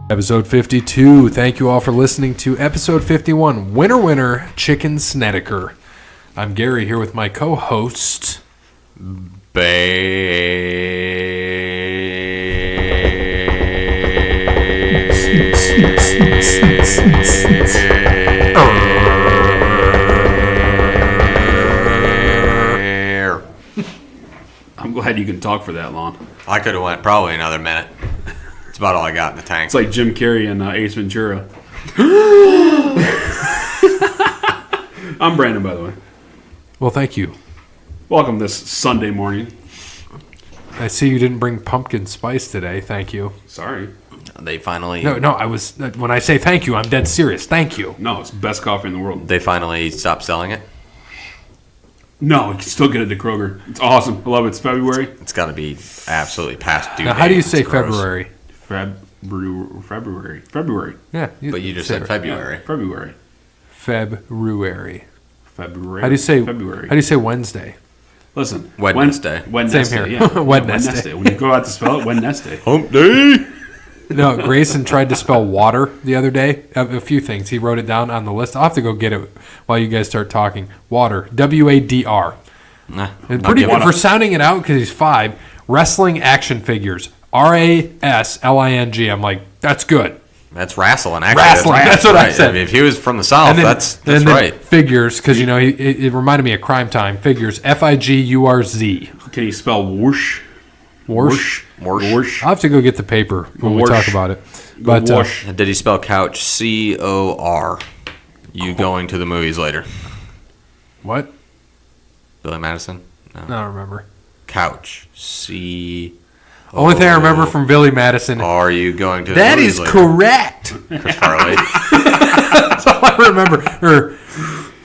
Episode 52. Thank you all for listening to episode 51, Winner Chicken Snedeker. I'm Gary here with my co-host, I'm glad you can talk for that long. I could have went probably another minute. It's about all I got in the tank. It's like Jim Carrey and Ace Ventura. I'm Brandon, by the way. Well, thank you. Welcome this Sunday morning. I see you didn't bring pumpkin spice today. Thank you. Sorry. They finally... No, I was... When I say thank you, I'm dead serious. Thank you. No, it's the best coffee in the world. They finally stopped selling it? No, you can still get it at Kroger. It's awesome. I love it. It's February. It's got to be absolutely past due Now, date. how do you say It's gross. February? February. Yeah. But you just said February. February. February. February. How do you say February? How do you say Wednesday? Listen. Wednesday. Wednesday. Same here. Yeah. Wednesday. When you go out to spell it, Wednesday. Hump day! No, Grayson tried to spell water the other day. A few things. He wrote it down on the list. I'll have to go get it while you guys start talking. Water. W-A-D-R. Nah, And pretty good for sounding it out because he's 5. Wrestling action figures. R-A-S-L-I-N-G. I'm like, that's good. That's wrestling, actually. Wrestling, that's what I said. If he was from the South, that's right. Figures, because, it reminded me of Crime Time. Figures. F-I-G-U-R-Z. Can you spell whoosh? Whoosh. Whoosh. I'll have to go get the paper when we talk about it. But Whoosh. Did he spell couch? C-O-R. You going to the movies later? what? Billy Madison? No. I don't remember. Couch. C... Only thing I remember from Billy Madison. Are you going to the That movies is later? correct. Chris Farley. That's all I remember.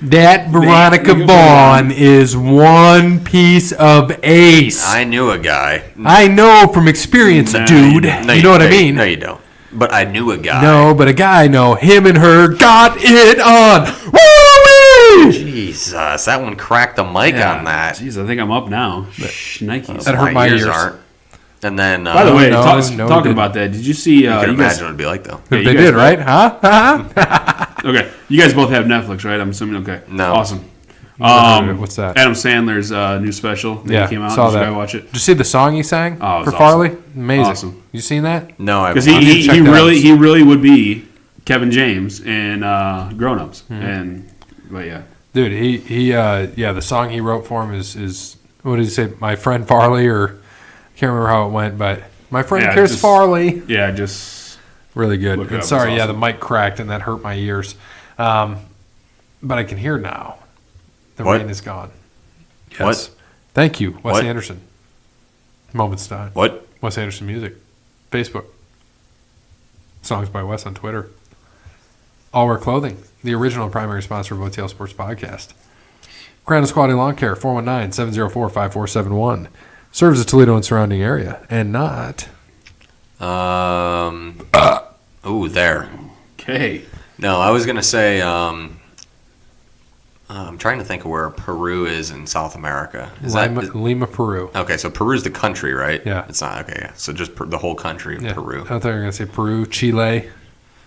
That Veronica Vaughn is one piece of ace. I knew a guy. I know from experience, dude. You know what I mean? No, you don't. But I knew a guy. No, but a guy I know. Him and her got it on. Woo-wee! Jesus, that one cracked the mic on that. Jeez, I think I'm up now. Nikes. That hurt my ears. aren't. And then, By the way, no, talking about that, did you see? you can you imagine guys, what it'd be like, though. They you did, guys right? Huh? okay, you guys both have Netflix, right? I'm assuming. Okay, No. Awesome. What's that? Adam Sandler's new special that came out. saw Did that. you guys watch it? Did you see the song he sang Oh, it for was Farley? awesome. Amazing. Awesome. You seen that? No, I Because haven't. check that out. he really would be Kevin James in Grown Ups, but yeah, Dude, the song he wrote for him is what did he say? My friend Farley, or I can't remember how it went, but my friend Chris Farley. Yeah, just Really good. Look it And up. sorry, It's the awesome. mic cracked and that hurt my ears. But I can hear now. The What? rain is gone. Yes. What? Thank you, Wes What? Anderson. Moments time. What? Wes Anderson Music. Facebook. Songs by Wes on Twitter. All Wear Clothing, the original and primary sponsor of OTL Sports Podcast. Crandall Quality Lawn Care, 419-704-5471. Serves the Toledo and surrounding area, and not... Ooh, there. okay. No, I was going to say, I'm trying to think of where Peru is in South America. Lima, Peru. Okay, so Peru's the country, right? Yeah. It's not, okay, yeah. So just the whole country of Yeah. Peru. I thought you were going to say Peru, Chile,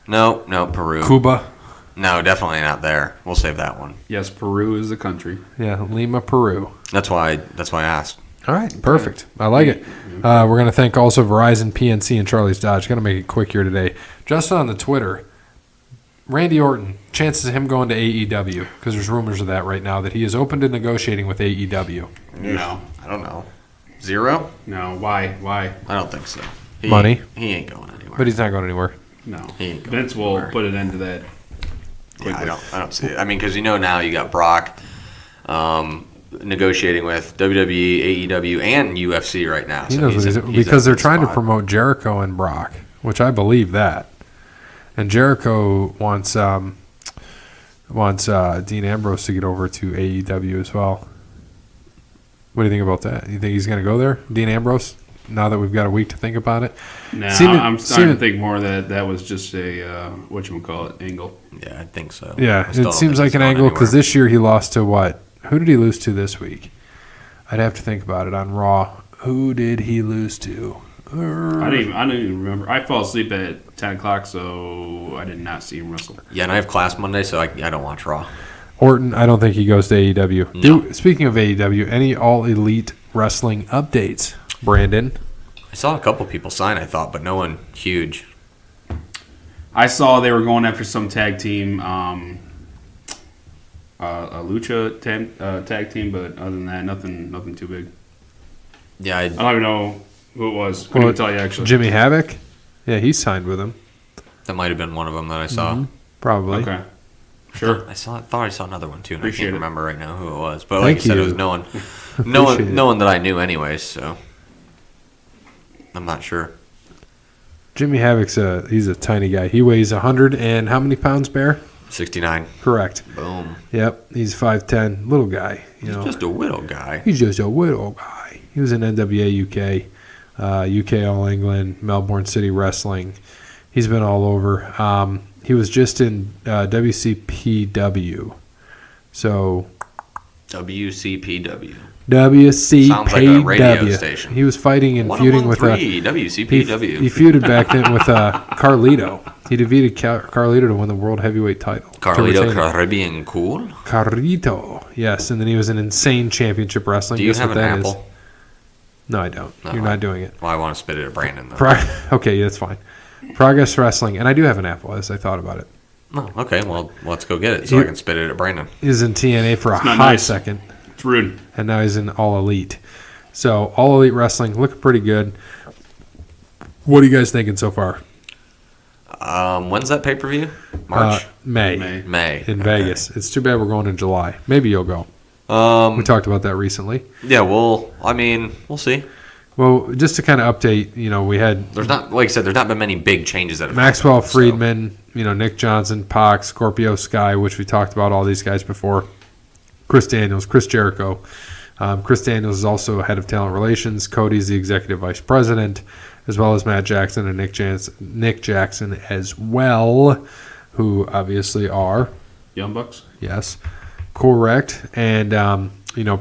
No, Peru. Cuba. No, definitely not there. We'll save that one. Yes, Peru is the country. Yeah, Lima, Peru. That's why I asked. All right, perfect. I like it. We're going to thank also Verizon, PNC, and Charlie's Dodge. Going to make it quick here today. Just on the Twitter, Randy Orton, chances of him going to AEW, because there's rumors of that right now, that he is open to negotiating with AEW. No, I don't know. 0? no. Why? I don't think so. Money? He ain't going anywhere. But he's not going anywhere. No. He ain't going Vince will anywhere. put an end to that. Yeah, I don't see it. I mean, because now you got Brock negotiating with WWE, AEW, and UFC right now. He So knows what he's because they're trying to spot. promote Jericho and Brock, which I believe that. And Jericho wants Dean Ambrose to get over to AEW as well. What do you think about that? You think he's going to go there, Dean Ambrose? Now that we've got a week to think about it. Nah, I'm starting to think more that was just a whatchamacallit angle. Yeah, I think so. Yeah, I still it don't seems think like he's an going angle because anywhere. this year he lost to what? Who did he lose to this week? I'd have to think about it on Raw. Who did he lose to? I didn't even remember. I fell asleep at 10 o'clock, so I did not see him wrestle. Yeah, and I have class Monday, so I don't watch Raw. Orton, I don't think he goes to AEW. No. Speaking of AEW, any All Elite Wrestling updates, Brandon? I saw a couple people sign, I thought, but no one huge. I saw they were going after some tag team, a lucha tag team, but other than that, nothing too big. Yeah, I don't even know who it was. Couldn't even tell you, actually. Jimmy Havoc? Yeah, he's signed with him. that might have been one of them that I saw. Probably. Okay. Sure. Thought I saw another one too, and Appreciate I can't it. remember right now who it was. But like Thank you said, you. it was no one, Appreciate it. no one that I knew, anyways. So I'm not sure. Jimmy Havoc's he's a tiny guy. He weighs 100 and how many pounds, Bear? 69. Correct. Boom. Yep, he's 5'10", little guy. You He's know, just a little guy. he's just a little guy. He was in NWA UK, UK All England, Melbourne City Wrestling. He's been all over. He was just in WCPW. So WCPW. WCPW. Sounds like a radio station. He was fighting and feuding with 113 WCPW. He feuded back then with Carlito. He defeated Carlito to win the World Heavyweight title. to Carlito retain it. Caribbean Cool. Carlito, yes. And then he was in Insane Championship Wrestling. Do you Guess have what an that is? apple? No, I don't. No, You're not doing it. Well, I want to spit it at Brandon, though. Okay, that's fine. Progress Wrestling, and I do have an apple as I thought about it. Oh, okay. Well, let's go get it so I can spit it at Brandon. He was in TNA for a not hot nice. second, It's rude. and now he's in All Elite. So, All Elite Wrestling, looking pretty good. What are you guys thinking so far? When's that pay-per-view? March? May. May. In Okay. Vegas. It's too bad we're going in July. Maybe you'll go. We talked about that recently. Yeah, we'll see. Well, just to kind of update, we had There's not, like I said, there's not been many big changes that have Maxwell happened, so- Friedman, Nick Johnson, Pac, Scorpio Sky, which we talked about all these guys before. Chris Daniels, Chris Jericho. Chris Daniels is also head of talent relations. Cody's the executive vice president, as well as Matt Jackson and Nick Jackson as well, who obviously are, Young Bucks? yes, correct. And,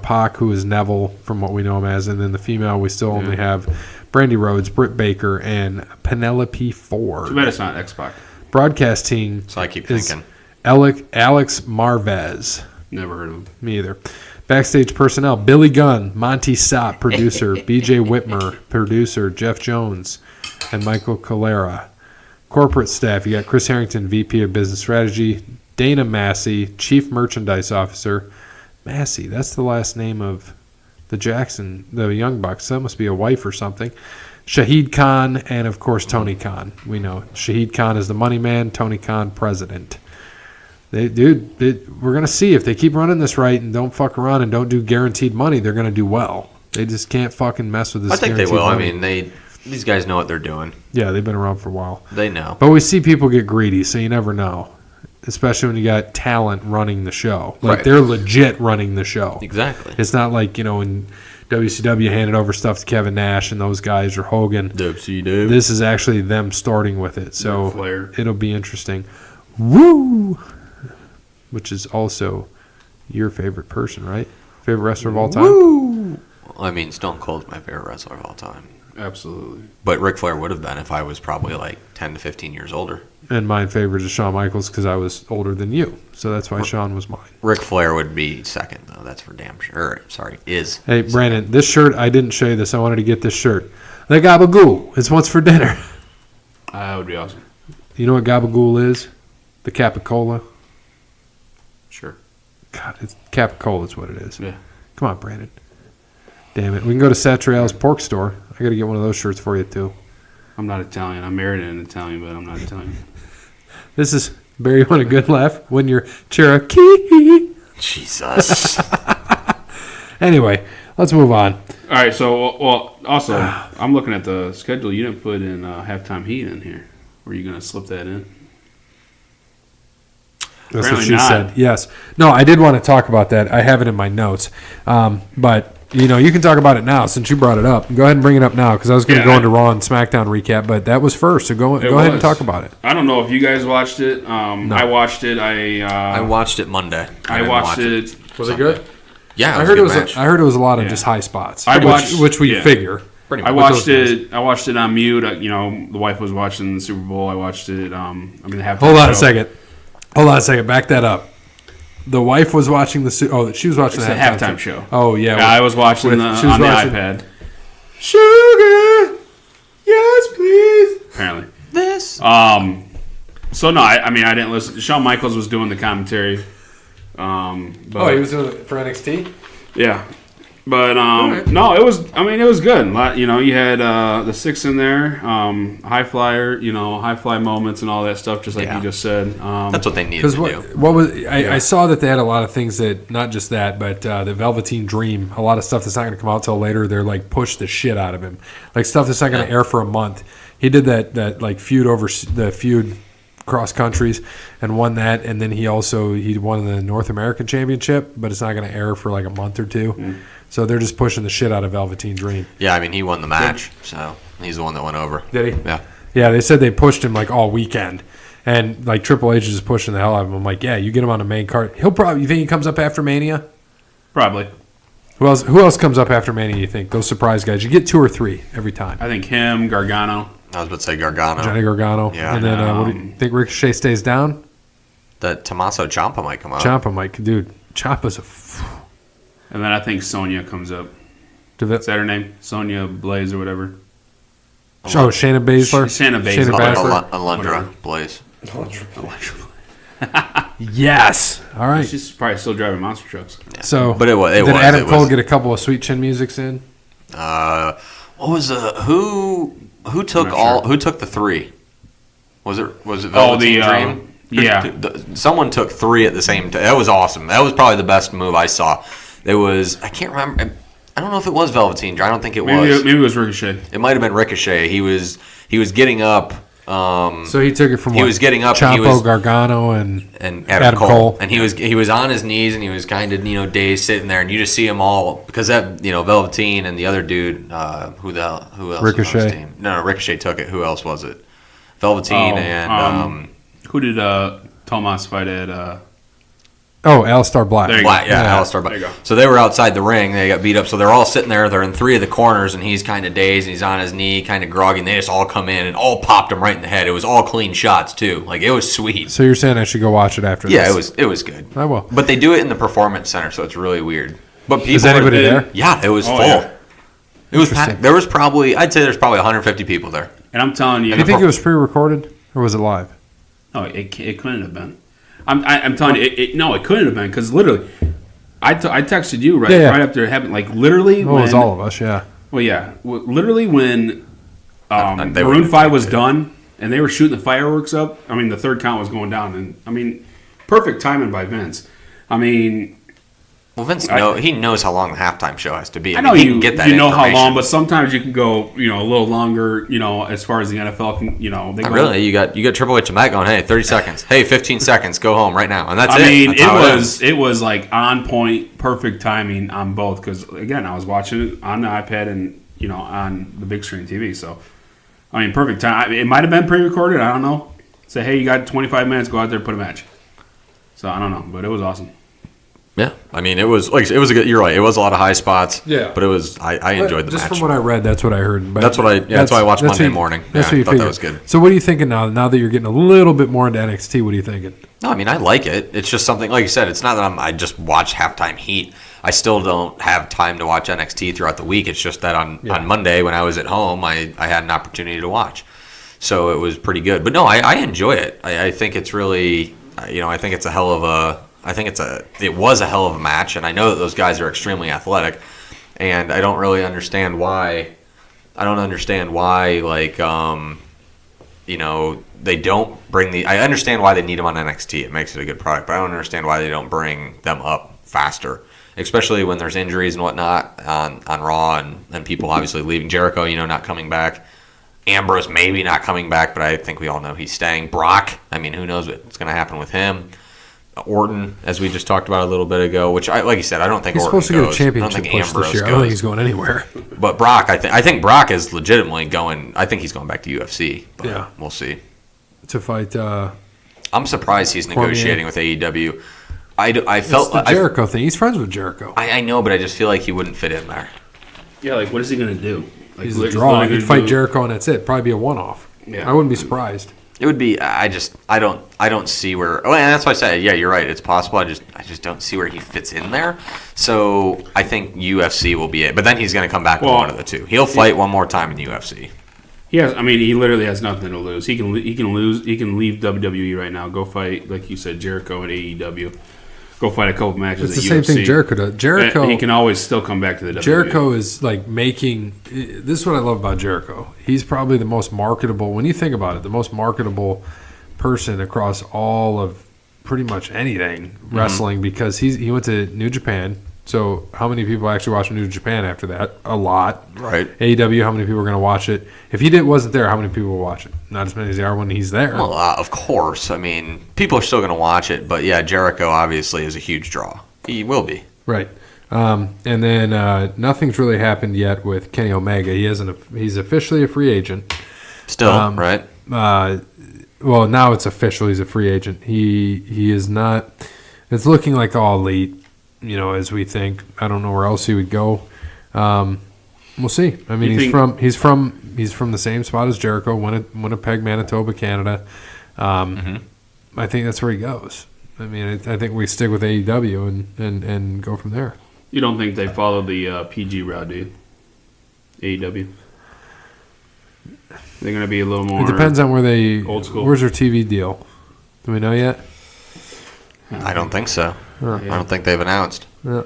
Pac, who is Neville from what we know him as. And then the female, we still only have Brandy Rhodes, Britt Baker, and Penelope Ford. Too bad it's not X-Pac. Broadcasting So I keep is thinking. Alex Marvez. Never heard of him. Me either. Backstage personnel: Billy Gunn, Monty Sopp, producer; B.J. Whitmer, producer; Jeff Jones, and Michael Calera. Corporate staff: you got Chris Harrington, VP of Business Strategy; Dana Massey, Chief Merchandise Officer. Massey, that's the last name of the Young Bucks. That must be a wife or something. Shahid Khan, and of course Tony Khan. We know Shahid Khan is the money man. Tony Khan, president. We're going to see if they keep running this right and don't fuck around and don't do guaranteed money, they're going to do well. They just can't fucking mess with this I think they guaranteed will. money. I mean, these guys know what they're doing. Yeah, they've been around for a while. They know. But we see people get greedy, so you never know. Especially when you got talent running the show. Like, Right. they're legit running the show. Exactly. It's not like, when WCW handed over stuff to Kevin Nash and those guys or Hogan. WCW. This is actually them starting with it. So Ric Flair. it'll be interesting. Woo! Which is also your favorite person, right? Favorite wrestler of all time? Woo! I mean, Stone Cold's my favorite wrestler of all time. Absolutely. But Ric Flair would have been if I was probably like 10 to 15 years older. And my favorite is Shawn Michaels because I was older than you. So that's why Shawn was mine. Ric Flair would be second, though. That's for damn sure. Sorry, is. Hey, Brandon, this shirt, I didn't show you this. I wanted to get this shirt. The Gabagool. It's once for dinner. That would be awesome. You know what Gabagool is? The Capicola. Sure. God, it's Capicola is what it is. Yeah. Come on, Brandon. Damn it. We can go to Satriale's pork store. I got to get one of those shirts for you, too. I'm not Italian. I'm married in Italian, but I'm not Italian. This is, Barry, you want a good laugh? When you're Cherokee. Jesus. Anyway, let's move on. All right, so, also, I'm looking at the schedule. You didn't put in halftime heat in here. Were you going to slip that in? That's what Apparently she not. said. Yes. No, I did want to talk about that. I have it in my notes. But, you can talk about it now since you brought it up. Go ahead and bring it up now because I was going to go into Raw and SmackDown recap, but that was first. So go ahead and talk about it. I don't know if you guys watched it. I watched it. I watched it Monday. I didn't watched watch it. Was it good? Yeah, I it heard was a good match. I heard it was a lot of just high spots. I watched- which we yeah. figure. Pretty I much. watched it. I watched it on mute. The wife was watching the Super Bowl. I watched it. The halftime. Hold on show. a second. Back that up. The wife was watching she was watching It's the the halftime show. Oh yeah. I was watching with- on she was the watching- iPad. Sugar. Yes, please. Apparently. This. So no, I didn't listen. Shawn Michaels was doing the commentary. But, He was doing it for NXT. yeah. But Alright. no, it was good. You had the 6 in there, high flyer, high fly moments and all that stuff, just like Yeah. you just said. That's what they needed Because to do. what was I saw that they had a lot of things that not just that, but the Velveteen Dream, a lot of stuff that's not going to come out till later. They're like push the shit out of him, like stuff that's not going to air for a month. He did that like feud over the feud cross countries and won that, and then he won the North American Championship, but it's not going to air for like a month or two. So they're just pushing the shit out of Velveteen Dream. Yeah, he won the match, so he's the one that went over. Did he? Yeah. Yeah, they said they pushed him like all weekend. And like Triple H is just pushing the hell out of him. I'm like, yeah, you get him on the main card. You think he comes up after Mania? Probably. Who else comes up after Mania, you think? Those surprise guys. You get 2 or 3 every time. I think him, Gargano. I was about to say Gargano. Johnny Gargano. Yeah. And then what do you think Ricochet stays down? That Tommaso Ciampa might come out. Ciampa might. Dude, Ciampa's And then I think Sonya comes up. Is that her name? Sonya Blaze or whatever. Shayna Baszler. Shayna Baszler. Alundra Blaze. Yes. All right. She's probably still driving monster trucks. So, But did Adam Cole get a couple of Sweet Chin musics in? What was who took Not sure. who took the 3? Was it Velveteen Dream? Yeah. Someone took 3 at the same time. That was awesome. That was probably the best move I saw. It was, I can't remember. I don't know if it was Velveteen Dream. I don't think it was. Maybe it was Ricochet. It might have been Ricochet. He was getting up. So he took it from He was getting up. Ciampa, Gargano, and Adam Cole. And he was on his knees and he was kind of dazed sitting there, and you just see them all because that Velveteen and the other dude who else Ricochet. was on his team? No, Ricochet took it. Who else was it? Velveteen and who did Tomas fight at? Aleister Black. There you Black, go. yeah, Aleister Black. There you go. So they were outside the ring. They got beat up. So they're all sitting there. They're in 3 of the corners, and he's kind of dazed, and he's on his knee, kind of groggy. And they just all come in and all popped him right in the head. It was all clean shots too. Like it was sweet. So you're saying I should go watch it after Yeah, this? it was good. I will. But they do it in the performance center, so it's really weird. But people Is anybody are- there? Yeah, it was Oh, full. yeah. It was Interesting. packed. There was probably 150 people there. And I'm telling you, Do you think it was pre-recorded or was it live? no, it couldn't have been. I'm telling you, no, it couldn't have been because literally, I texted you right after it happened. Like literally, Well, it was all of us, yeah. Well, yeah, literally when They were- Maroon 5 was done and they were shooting the fireworks up. I mean, the third count was going down, and perfect timing by Vince. Well, Vince, he knows how long the halftime show has to be. I know he you can get that you know how information. long, but sometimes you can go a little longer. As far as the NFL can, they Not go, really. You got Triple H and Matt going, hey, 30 seconds. Hey, 15 seconds. Go home right now. And that's it That's how it is. was like on point, perfect timing on both. Because again, I was watching it on the iPad and on the big screen TV. So, perfect time. It might have been pre-recorded. I don't know. Say, hey, you got 25 minutes. Go out there, put a match. So I don't know, but it was awesome. Yeah. It was like it was a good. You're right. It was a lot of high spots. Yeah. But it was. I enjoyed the Just match. from what I read, that's what I heard. But That's why I watched Monday morning. That's Yeah, what you I thought figured. that was good. So what are you thinking now? Now that you're getting a little bit more into NXT, what are you thinking? No, I like it. It's just something, like you said, it's not that I just watch halftime heat. I still don't have time to watch NXT throughout the week. It's just that on Monday when I was at home, I had an opportunity to watch. So it was pretty good. But no, I enjoy it. I think it's really, I think it's a hell of a, it was a hell of a match. And I know that those guys are extremely athletic. And I don't really understand why, like, they don't bring I understand why they need them on NXT. It makes it a good product, but I don't understand why they don't bring them up faster, especially when there's injuries and whatnot on Raw and people obviously leaving. Jericho, not coming back. Ambrose maybe not coming back, but I think we all know he's staying. Brock, who knows what's going to happen with him. Orton, as we just talked about a little bit ago, which like you said, I don't think He's Orton supposed to get a goes. championship I don't think push Ambrose this year. I goes. don't think he's going anywhere. But Brock, I think Brock is legitimately going. I think he's going back to UFC. But Yeah. we'll see. To fight I'm surprised he's negotiating with AEW. I felt it's the Jericho thing. He's friends with Jericho. I know, but I just feel like he wouldn't fit in there. Yeah, like what is he gonna do? Like, he's a he's draw. literally He'd gonna fight do- Jericho, and that's it. Probably be a one-off. Yeah. I wouldn't be surprised. It would be. I don't see where. Oh, and that's why I said, yeah, you're right. It's possible. I just don't see where he fits in there. So I think UFC will be it. But then he's going to come back with one of the two. He'll fight one more time in UFC. He has. I mean, he literally has nothing to lose. He can lose. He can leave WWE right now. Go fight, like you said, Jericho and AEW. Go fight a couple matches. It's the at same UFC. thing Jericho does. Jericho, He can always still come back to the WWE. Jericho is like making. This is what I love about Jericho. He's probably the most marketable. When you think about it, the most marketable person across all of pretty much anything wrestling because he went to New Japan. So how many people actually watch New Japan after that? A lot. Right. AEW, how many people are going to watch it? If he wasn't there, how many people will watch it? Not as many as they are when he's there. Well, of course. I mean, people are still going to watch it. But yeah, Jericho obviously is a huge draw. He will be. Right. And then nothing's really happened yet with Kenny Omega. He's officially a free agent. Still, right? Well, now it's official. He's a free agent. He is not. It's looking like all elite, as we think. I don't know where else he would go. We'll see. I mean, he's from the same spot as Jericho, Winnipeg, Manitoba, Canada. I think that's where he goes. I mean, I think we stick with AEW and go from there. You don't think they follow the PG route, do you? AEW. They're going to be a little more. It depends on old school. Where's their TV deal? Do we know yet? I don't think so. Huh. I don't think they've announced. Yeah.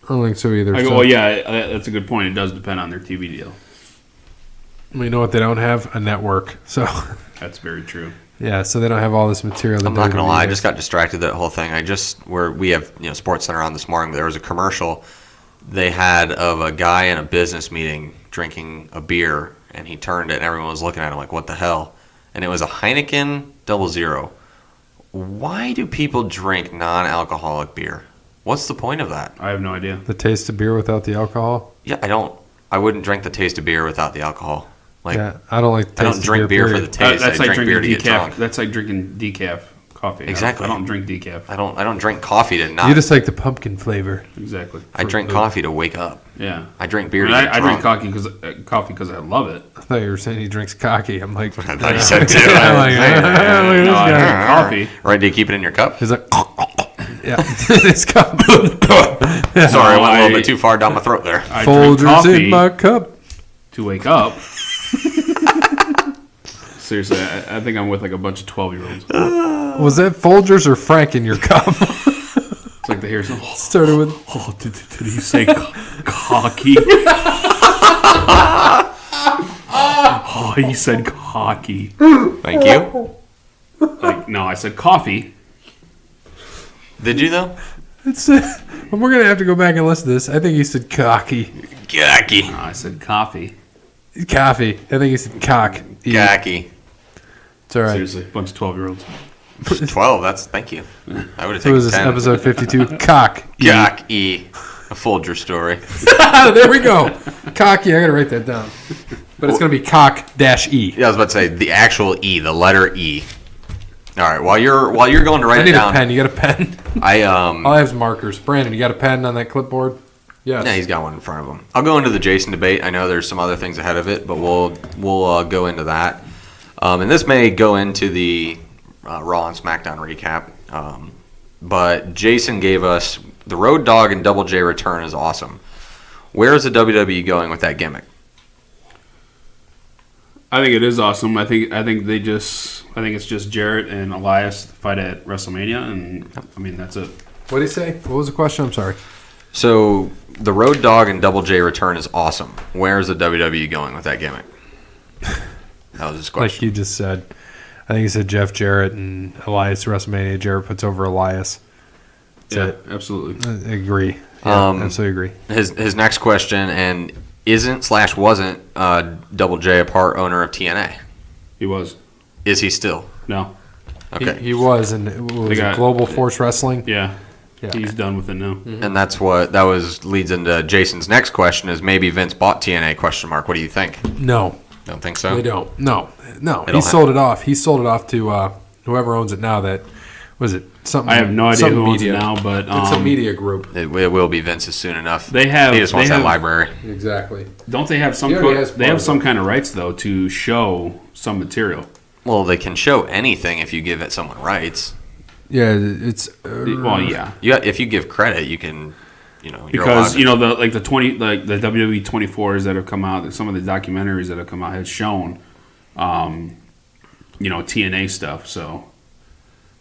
I don't think so either. Well, yeah, that's a good point. It does depend on their TV deal. We know what they don't have? A network. So That's very true. yeah, so they don't have all this material. I'm not gonna lie, I just got distracted that whole thing. We have Sports Center on this morning. There was a commercial they had of a guy in a business meeting drinking a beer, and he turned it, and everyone was looking at him like, "What the hell?" And it was a Heineken 0.0. Why do people drink non-alcoholic beer? What's the point of that? I have no idea. The taste of beer without the alcohol. Yeah, I wouldn't drink the taste of beer without the alcohol. Like, Yeah, I don't like. The taste I don't of drink beer for period. the taste. That's I like drink beer to drinking get decaf. drunk. That's like drinking decaf coffee. Exactly. I don't drink decaf. I don't drink coffee to not. You just like the pumpkin flavor. Exactly. I drink coffee to wake up. Yeah. I drink beer I to mean, get I drink drunk. coffee because I love it. I thought you were saying he drinks cocky. I'm like, I thought you said too. I'm like, I was look at No, this I guy. drink coffee. Right, do you keep it in your cup? He's like, yeah, it's cup. Sorry, I went a little I- bit too far down my throat there. I drink Folgers coffee in my cup. to wake up. Seriously, I think I'm with like a bunch of 12-year-olds. Was that Folgers or Frank in your cup? It's like they hear something. Started with. Oh, did he say cocky? Oh, he said cocky. Thank you. Like, no, I said coffee. Did you though? It's. We're gonna have to go back and listen to this. I think he said cocky. Gaki. No, I said coffee. Coffee. I think he said cock. Gaki. It's all right. Seriously, bunch of 12-year-olds. 12, that's, thank you. I would have So taken was this 10. episode 52? Cock. Gaki. A Folger story. There we go. Cocky. I gotta write that down. But it's gonna be cock-e. Yeah, I was about to say the actual E, the letter E. All right, while you're going to write I it need a down, pen. You got a pen? All I have is markers. Brandon, you got a pen on that clipboard? Yes. Yeah, he's got one in front of him. I'll go into the Jason debate. I know there's some other things ahead of it, but we'll go into that. And this may go into the Raw and SmackDown recap. But Jason gave us the Road Dogg and Double J return is awesome. Where is the WWE going with that gimmick? I think it is awesome. I think it's just Jarrett and Elias fight at WrestleMania, and I mean that's it. What did he say? What was the question? I'm sorry. So the Road Dogg and Double J return is awesome. Where is the WWE going with that gimmick? That was his Like question. you just said. I think he said Jeff Jarrett and Elias WrestleMania. Jarrett puts over Elias. That's it. Absolutely. I agree. Yeah, absolutely agree. His next question, and wasn't Double J a part owner of TNA? He was. Is he still? No. Okay. He was, and it was Global Force Wrestling. Yeah. Yeah. He's done with it now. And leads into Jason's next question is maybe Vince bought TNA question mark. What do you think? No, Don't think so? they don't. No. They He don't sold it off. He sold it off to whoever owns it now. That Was it something? I have no idea some who owns it media. now, but It's a media group. It will be Vince's soon enough. They just wants that library. Exactly. Don't they have some? He already has They have part some of it. kind of rights though to show some material. Well, they can show anything if you give it someone rights. Yeah, it's. Well, yeah, If you give credit, you can. You're because allowed to. the WWE 24s that have come out, some of the documentaries that have come out have shown, TNA stuff. So,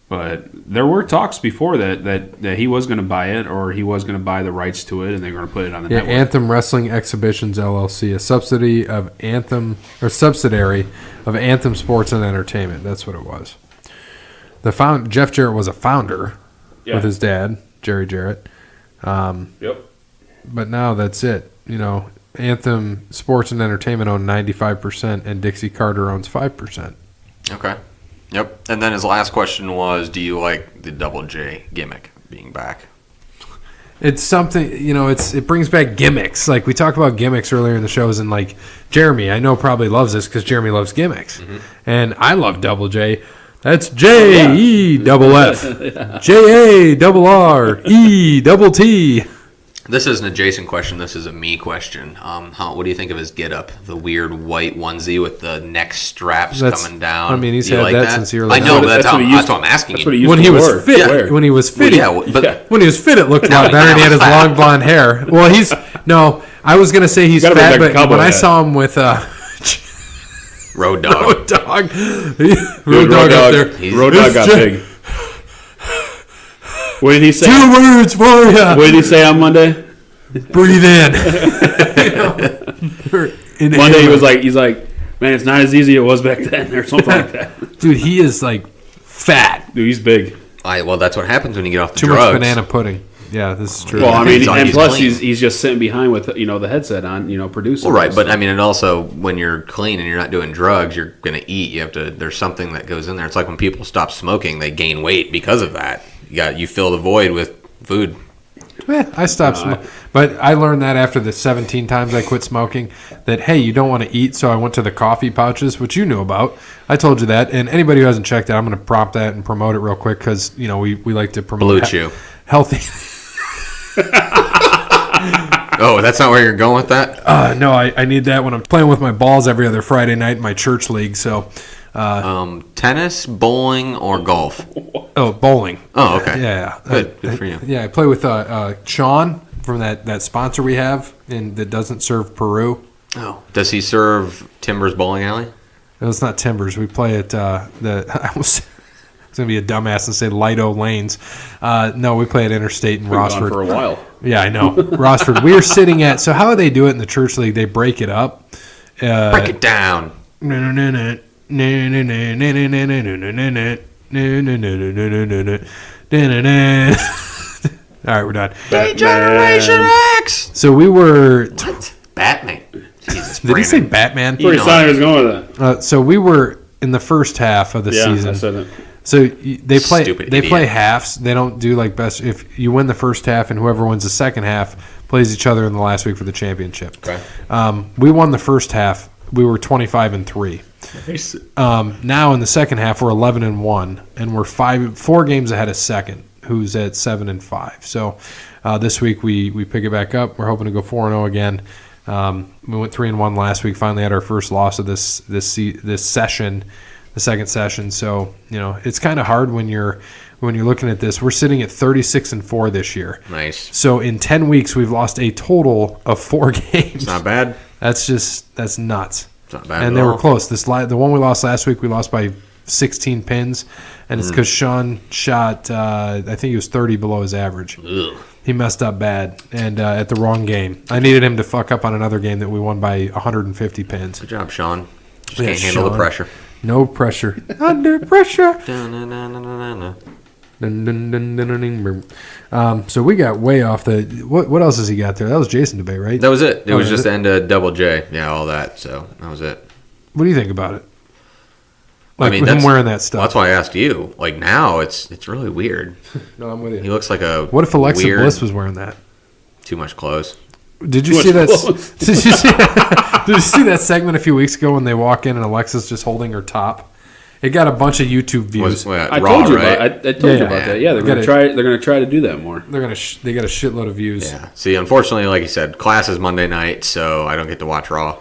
but there were talks before that he was going to buy it or he was going to buy the rights to it, and they're going to put it on the network. Anthem Wrestling Exhibitions LLC, a subsidiary of Anthem Sports and Entertainment. That's what it was. Jeff Jarrett was a founder with his dad, Jerry Jarrett. Yep. But now that's it. Anthem Sports and Entertainment own 95%, and Dixie Carter owns 5%. Okay. Yep. And then his last question was, do you like the Double J gimmick being back? It's something, it brings back gimmicks. Like we talked about gimmicks earlier in the shows, and like Jeremy, I know probably loves this because Jeremy loves gimmicks. Mm-hmm. And I love Double J. That's JEFF, JARRET. This is an adjacent question. This is a me question. What do you think of his get-up? The weird white onesie with the neck straps coming down. I mean, he's Do you had like that since he was. I know, that's what I'm asking you. When he was fit, when he was fit, when he was fit, it looked a lot better. And he had his long blonde hair. Well, I was gonna say he's fat, but when I saw him with Road Dogg. Road Dogg up there. Road Dogg got big. What did he say? 2 words for you. What did he say on Monday? Breathe in. Monday he's like, man, it's not as easy as it was back then, or something like that. Dude, he is like fat. Dude, he's big. Well, that's what happens when you get off the Too drugs. much banana pudding. Yeah, this is true. Well, I mean, and plus clean. he's just sitting behind with the headset on, producing. Well, right, but I mean, and also when you're clean and you're not doing drugs, you're gonna eat. You have to. There's something that goes in there. It's like when people stop smoking, they gain weight because of that. You fill the void with food. I stopped smoking. But I learned that after the 17 times I quit smoking that, hey, you don't want to eat, so I went to the coffee pouches, which you knew about. I told you that. And anybody who hasn't checked it, I'm going to prompt that and promote it real quick because, we like to promote Blue Chew. Healthy. Oh, that's not where you're going with that? No, I need that when I'm playing with my balls every other Friday night in my church league. So, tennis, bowling, or golf? Oh, bowling. Oh, okay. Yeah. Good for you. Yeah, I play with Sean from that sponsor we have that doesn't serve Peru. Oh. Does he serve Timbers Bowling Alley? No, it's not Timbers. We play at it's going to be a dumbass and say Lido Lanes. No, we play at Interstate in Rossford. For a while. Yeah, I know. Rossford. We are sitting at, so how do they do it in the church league? They break it up. Break it down. All right, we're done. Generation X! So we were... What? Batman. Jesus, Did he say Batman? Pretty thought he was going with that. So we were in the first half of the season. I said it. So they play Stupid they idiot. play halves. They don't do like best. If you win the first half and whoever wins the second half plays each other in the last week for the championship. Okay. We won the first half. We were 25-3. Now in the second half we're 11-1, and we're 4 games ahead of second, who's at 7-5. So this week we pick it back up. We're hoping to go 4-0 again. We went 3-1 last week. Finally had our first loss of this session. The second session, so it's kind of hard when you're looking at this. We're sitting at 36-4 this year. Nice. So in 10 weeks, we've lost a total of 4 games. It's not bad. That's nuts. It's not bad. And they were close. The one we lost last week, we lost by 16 pins, and it's because Sean shot. I think he was 30 below his average. Ugh. He messed up bad and at the wrong game. I needed him to fuck up on another game that we won by 150 pins. Good job, Sean. Just Yeah, can't handle the Sean. pressure. No pressure. Under pressure. Dun-dun-dun-dun-dun-dun. Dun, dun, dun, dun, dun, dun, dun. So we got way off the. What else has he got there? That was Jason debate, right? That was it. It Oh, was is just it? the end of Double J. Yeah, all that. So that was it. What do you think about it? I Like mean, him that's- wearing that stuff. Well, that's why I asked you. Like now, it's really weird. No, I'm with you. He looks like a. What if Alexa weird, Bliss was wearing that? Too much clothes? Did you Too see much that? clothes. Did you see that segment a few weeks ago when they walk in and Alexa's just holding her top, It got a bunch of YouTube views. I told you about that. Yeah, they're going to try to do that more. They got a shitload of views. Yeah. See, unfortunately, like you said, class is Monday night, so I don't get to watch Raw.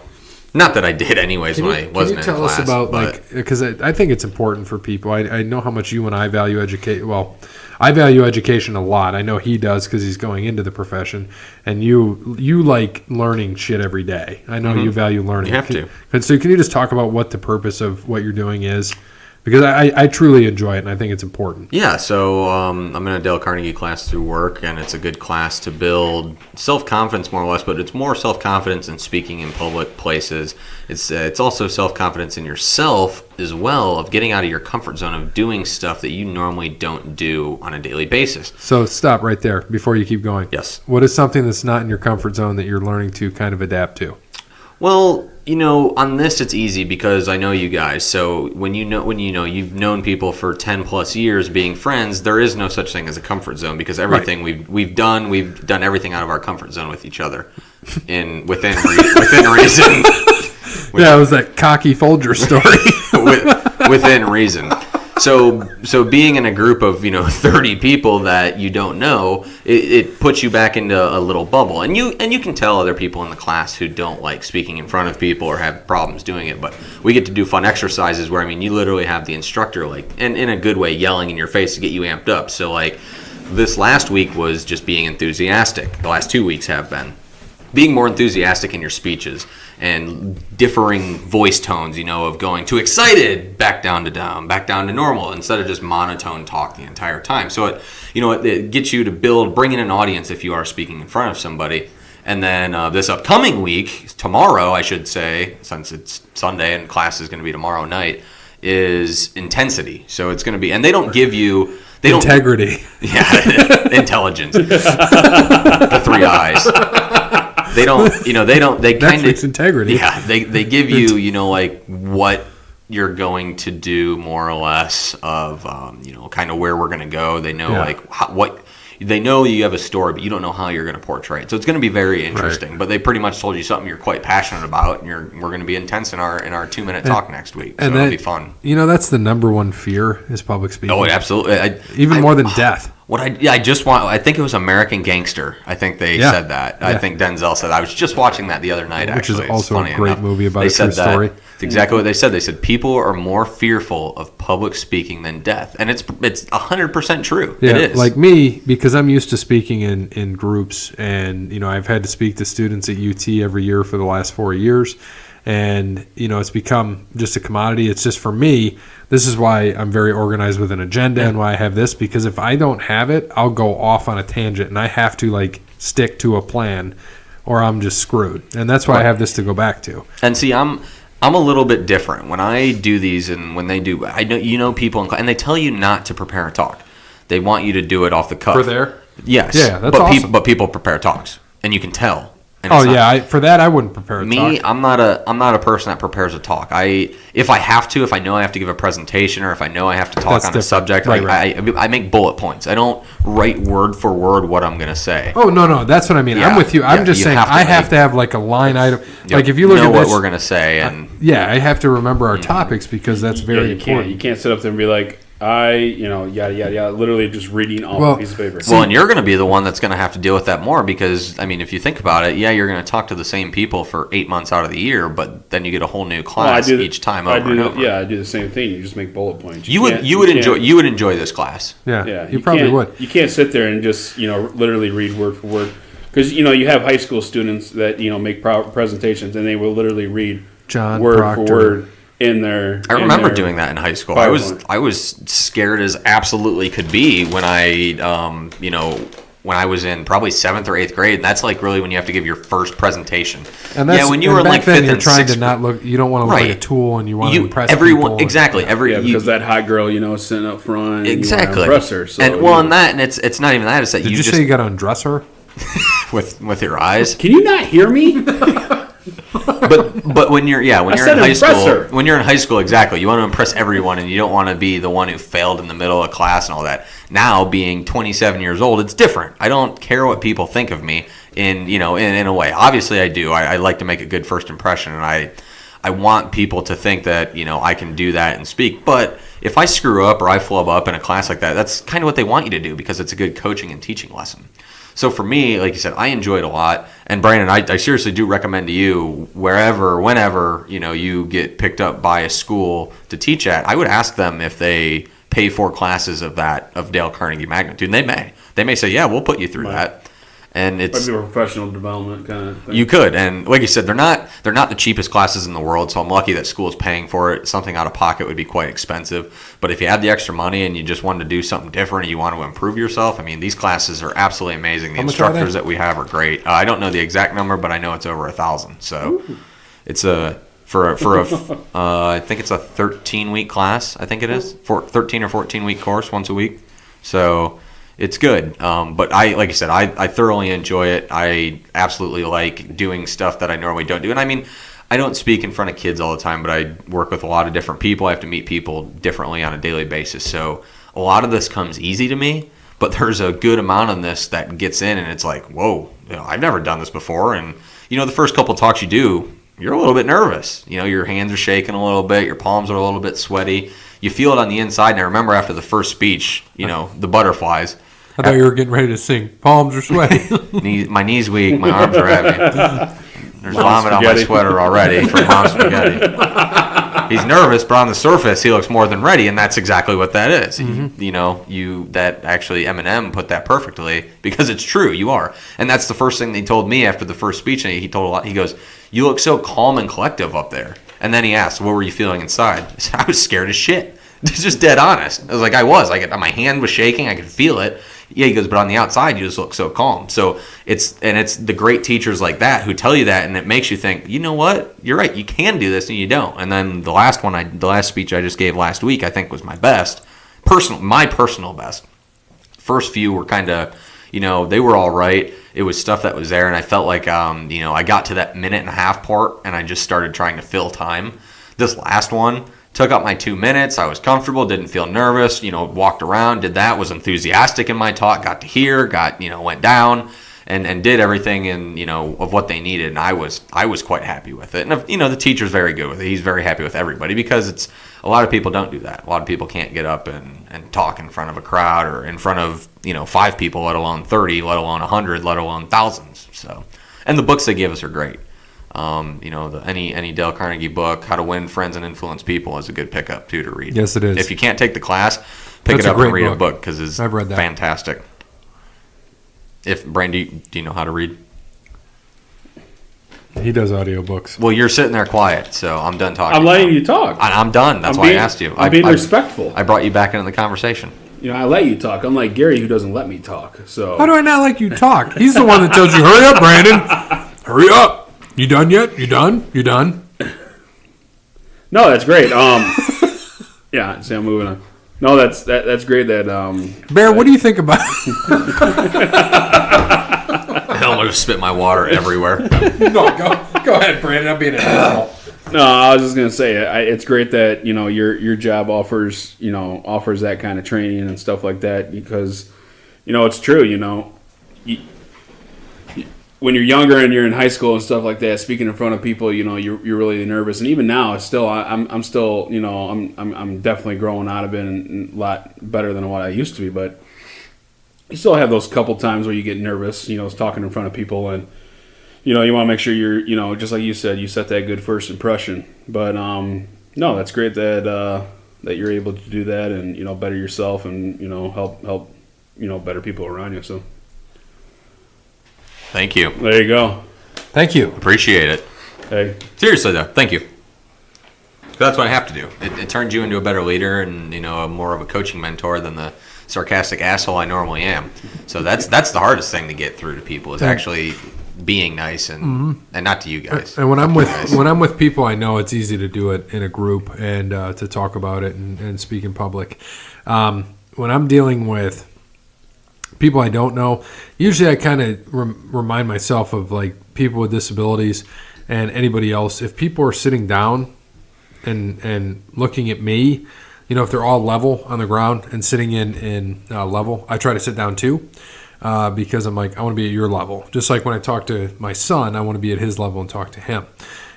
Not that I did anyways when I wasn't in class. Can you tell us about, because I think it's important for people. I know how much you and I value education. Well, I value education a lot. I know he does because he's going into the profession. And you like learning shit every day. I know you value learning. You have to. So can you just talk about what the purpose of what you're doing is? Because I truly enjoy it, and I think it's important. Yeah, so I'm in a Dale Carnegie class through work, and it's a good class to build self-confidence more or less, but it's more self-confidence in speaking in public places. It's also self-confidence in yourself as well, of getting out of your comfort zone, of doing stuff that you normally don't do on a daily basis. So stop right there before you keep going. Yes. What is something that's not in your comfort zone that you're learning to kind of adapt to? Well, on this it's easy because I know you guys. So when you've known people for 10 plus years being friends, there is no such thing as a comfort zone because everything we've done everything out of our comfort zone with each other, within reason. Yeah, it was that cocky Folgers story. within reason. So being in a group of 30 people that you don't know, it puts you back into a little bubble, and you can tell other people in the class who don't like speaking in front of people or have problems doing it. But we get to do fun exercises where you literally have the instructor and in a good way yelling in your face to get you amped up. So this last week was just being enthusiastic. The last 2 weeks have been being more enthusiastic in your speeches and differing voice tones, of going too excited, back down to normal, instead of just monotone talk the entire time. So it gets you to bring in an audience if you are speaking in front of somebody. And then this upcoming week, tomorrow, I should say, since it's Sunday and class is going to be tomorrow night, is intensity. So it's going to be, and they don't give you integrity. Intelligence. The 3 eyes. They kind of integrity. Yeah, they give you what you're going to do more or less of kind of where we're going to go. They know what they know you have a story, but you don't know how you're going to portray it. So it's going to be very interesting. Right. But they pretty much told you something you're quite passionate about, and we're going to be intense in our 2-minute talk next week. So it'll be fun. That's the number one fear is public speaking. Oh, absolutely. Even more than death. I think it was American Gangster. I think they said that. Yeah. I think Denzel said that. I was just watching that the other night, actually. Which is also a great movie about a true story. It's exactly what they said. They said people are more fearful of public speaking than death. And it's 100% true. Yeah, it is. Like me, because I'm used to speaking in groups, and I've had to speak to students at UT every year for the last 4 years. And, it's become just a commodity. It's just for me, this is why I'm very organized with an agenda and why I have this, because if I don't have it, I'll go off on a tangent and I have to stick to a plan or I'm just screwed. And that's why I have this to go back to. And see, I'm a little bit different. When I do these and when they do, I know people and they tell you not to prepare a talk. They want you to do it off the cuff. For there? Yes. Yeah, that's awesome. But people prepare talks and you can tell. For that I wouldn't prepare a talk. Me, I'm not a person that prepares a talk. If I know I have to give a presentation or if I know I have to talk on a subject, I make bullet points. I don't write word for word what I'm going to say. Oh, no, that's what I mean. Yeah, I'm with you. I'm just saying I have to have a line item. If you look at this, what we're going to say, and I have to remember our topics because that's very important. You can't sit up there and be like, yada, yada, yada, literally just reading off a piece of paper. Well, and you're going to be the one that's going to have to deal with that more because, if you think about it, you're going to talk to the same people for 8 months out of the year, but then you get a whole new class each time over and over. Yeah, I do the same thing. You just make bullet points. You would enjoy this class. Yeah, you probably would. You can't sit there and just, literally read word for word. Because, you have high school students that, make presentations and they will literally read John word Proctor. for word. I remember doing that in high school. I was scared as absolutely could be when when I was in probably 7th or 8th grade, and that's really when you have to give your first presentation. And that's, when you were in back 5th then, you're and trying 6th to not look. You don't want to look like a tool, and you want to impress everyone. people. Exactly. Because that hot girl, sitting up front. Exactly. You impress her. So, and it's not even that. It's that Did you say you got to undress her with your eyes? Can you not hear me? But when you're in high school, exactly, you want to impress everyone, and you don't want to be the one who failed in the middle of class and all that. Now, being 27 years old, it's different. I don't care what people think of me in a way. Obviously, I do. I like to make a good first impression, and I want people to think that, I can do that and speak. But if I screw up or I flub up in a class like that, that's kind of what they want you to do because it's a good coaching and teaching lesson. So for me, like you said, I enjoy it a lot. And Brandon, I seriously do recommend to you, whenever, you get picked up by a school to teach at, I would ask them if they pay for classes of Dale Carnegie magnitude. And they may say, yeah, we'll put you through that. And it's like a professional development kind of thing. You could, and like you said, they're not the cheapest classes in the world. So I'm lucky that school is paying for it. Something out of pocket would be quite expensive. But if you had the extra money and you just wanted to do something different and you want to improve yourself, I mean, these classes are absolutely amazing. The instructors that we have are great. I don't know the exact number, but I know it's over 1,000. So it's I think it's a 13-week class. I think it is 13 or 14-week course once a week. So it's good. But like you said, I thoroughly enjoy it. I absolutely like doing stuff that I normally don't do. And I mean, I don't speak in front of kids all the time, but I work with a lot of different people. I have to meet people differently on a daily basis. So a lot of this comes easy to me, but there's a good amount of this that gets in and it's like, whoa, I've never done this before. And, the first couple of talks you do, you're a little bit nervous. Your hands are shaking a little bit. Your palms are a little bit sweaty. You feel it on the inside. And I remember after the first speech, the butterflies. I thought you were getting ready to sing. Palms are sweaty. My knees weak. My arms are heavy. There's vomit on my sweater already from mom's spaghetti. He's nervous, but on the surface, he looks more than ready, and that's exactly what that is. Mm-hmm. That actually Eminem put that perfectly because it's true. You are, and that's the first thing they told me after the first speech. And he goes, "You look so calm and collective up there." And then he asked, "What were you feeling inside?" I said, "I was scared as shit." It's just dead honest. I was like, my hand was shaking. I could feel it. Yeah, he goes, but on the outside, you just look so calm. So it's the great teachers like that who tell you that, and it makes you think, you know what? You're right. You can do this, and you don't. And then the last speech I just gave last week, I think was my best, my personal best. First few were kind of, they were all right. It was stuff that was there, and I felt like, I got to that minute and a half part, and I just started trying to fill time. This last one took up my 2 minutes. I was comfortable, didn't feel nervous, walked around, did that, was enthusiastic in my talk, got to hear, went down and did everything of what they needed. And I was quite happy with it. And, the teacher's very good with it. He's very happy with everybody because a lot of people don't do that. A lot of people can't get up and talk in front of a crowd or in front of, 5 people, let alone 30, let alone 100, let alone thousands. So, and the books they give us are great. Any Dale Carnegie book, How to Win Friends and Influence People, is a good pickup too to read. Yes, it is. If you can't take the class, pick it up and read a book because it's I've read that. Fantastic. Brandon, do you know how to read? He does audiobooks. Well, you're sitting there quiet, so I'm done talking. I'm letting you talk. I'm done. That's why I asked you. I'm being respectful. I brought you back into the conversation. I let you talk. Unlike Gary, who doesn't let me talk. So how do I not let you talk? He's the one that tells you, "Hurry up, Brandon! Hurry up! You done yet? You done? You done?" No, that's great. Yeah. See, I'm moving on. No, that's great. Bear, what do you think about? I almost spit my water everywhere. No, go ahead, Brandon. I'm being an asshole. No, I was just gonna say it's great that your job offers that kind of training and stuff like that because it's true. When you're younger and you're in high school and stuff like that, speaking in front of people, you're really nervous. And even now, I'm still I'm definitely growing out of it and a lot better than what I used to be. But you still have those couple times where you get nervous, talking in front of people, and you want to make sure you're just like you said, you set that good first impression. But no, that's great that you're able to do that and better yourself and help better people around you. So. Thank you. There you go. Thank you. Appreciate it. Hey. Seriously, though, thank you. That's what I have to do. It turns you into a better leader and, more of a coaching mentor than the sarcastic asshole I normally am. So that's the hardest thing to get through to people is actually being nice and not to you guys. And when I'm with people, I know it's easy to do it in a group and to talk about it and speak in public. When I'm dealing with people I don't know, usually I kind of remind myself of like people with disabilities and anybody else. If people are sitting down and looking at me, if they're all level on the ground and sitting in level, I try to sit down too because I'm like, I want to be at your level. Just like when I talk to my son, I want to be at his level and talk to him.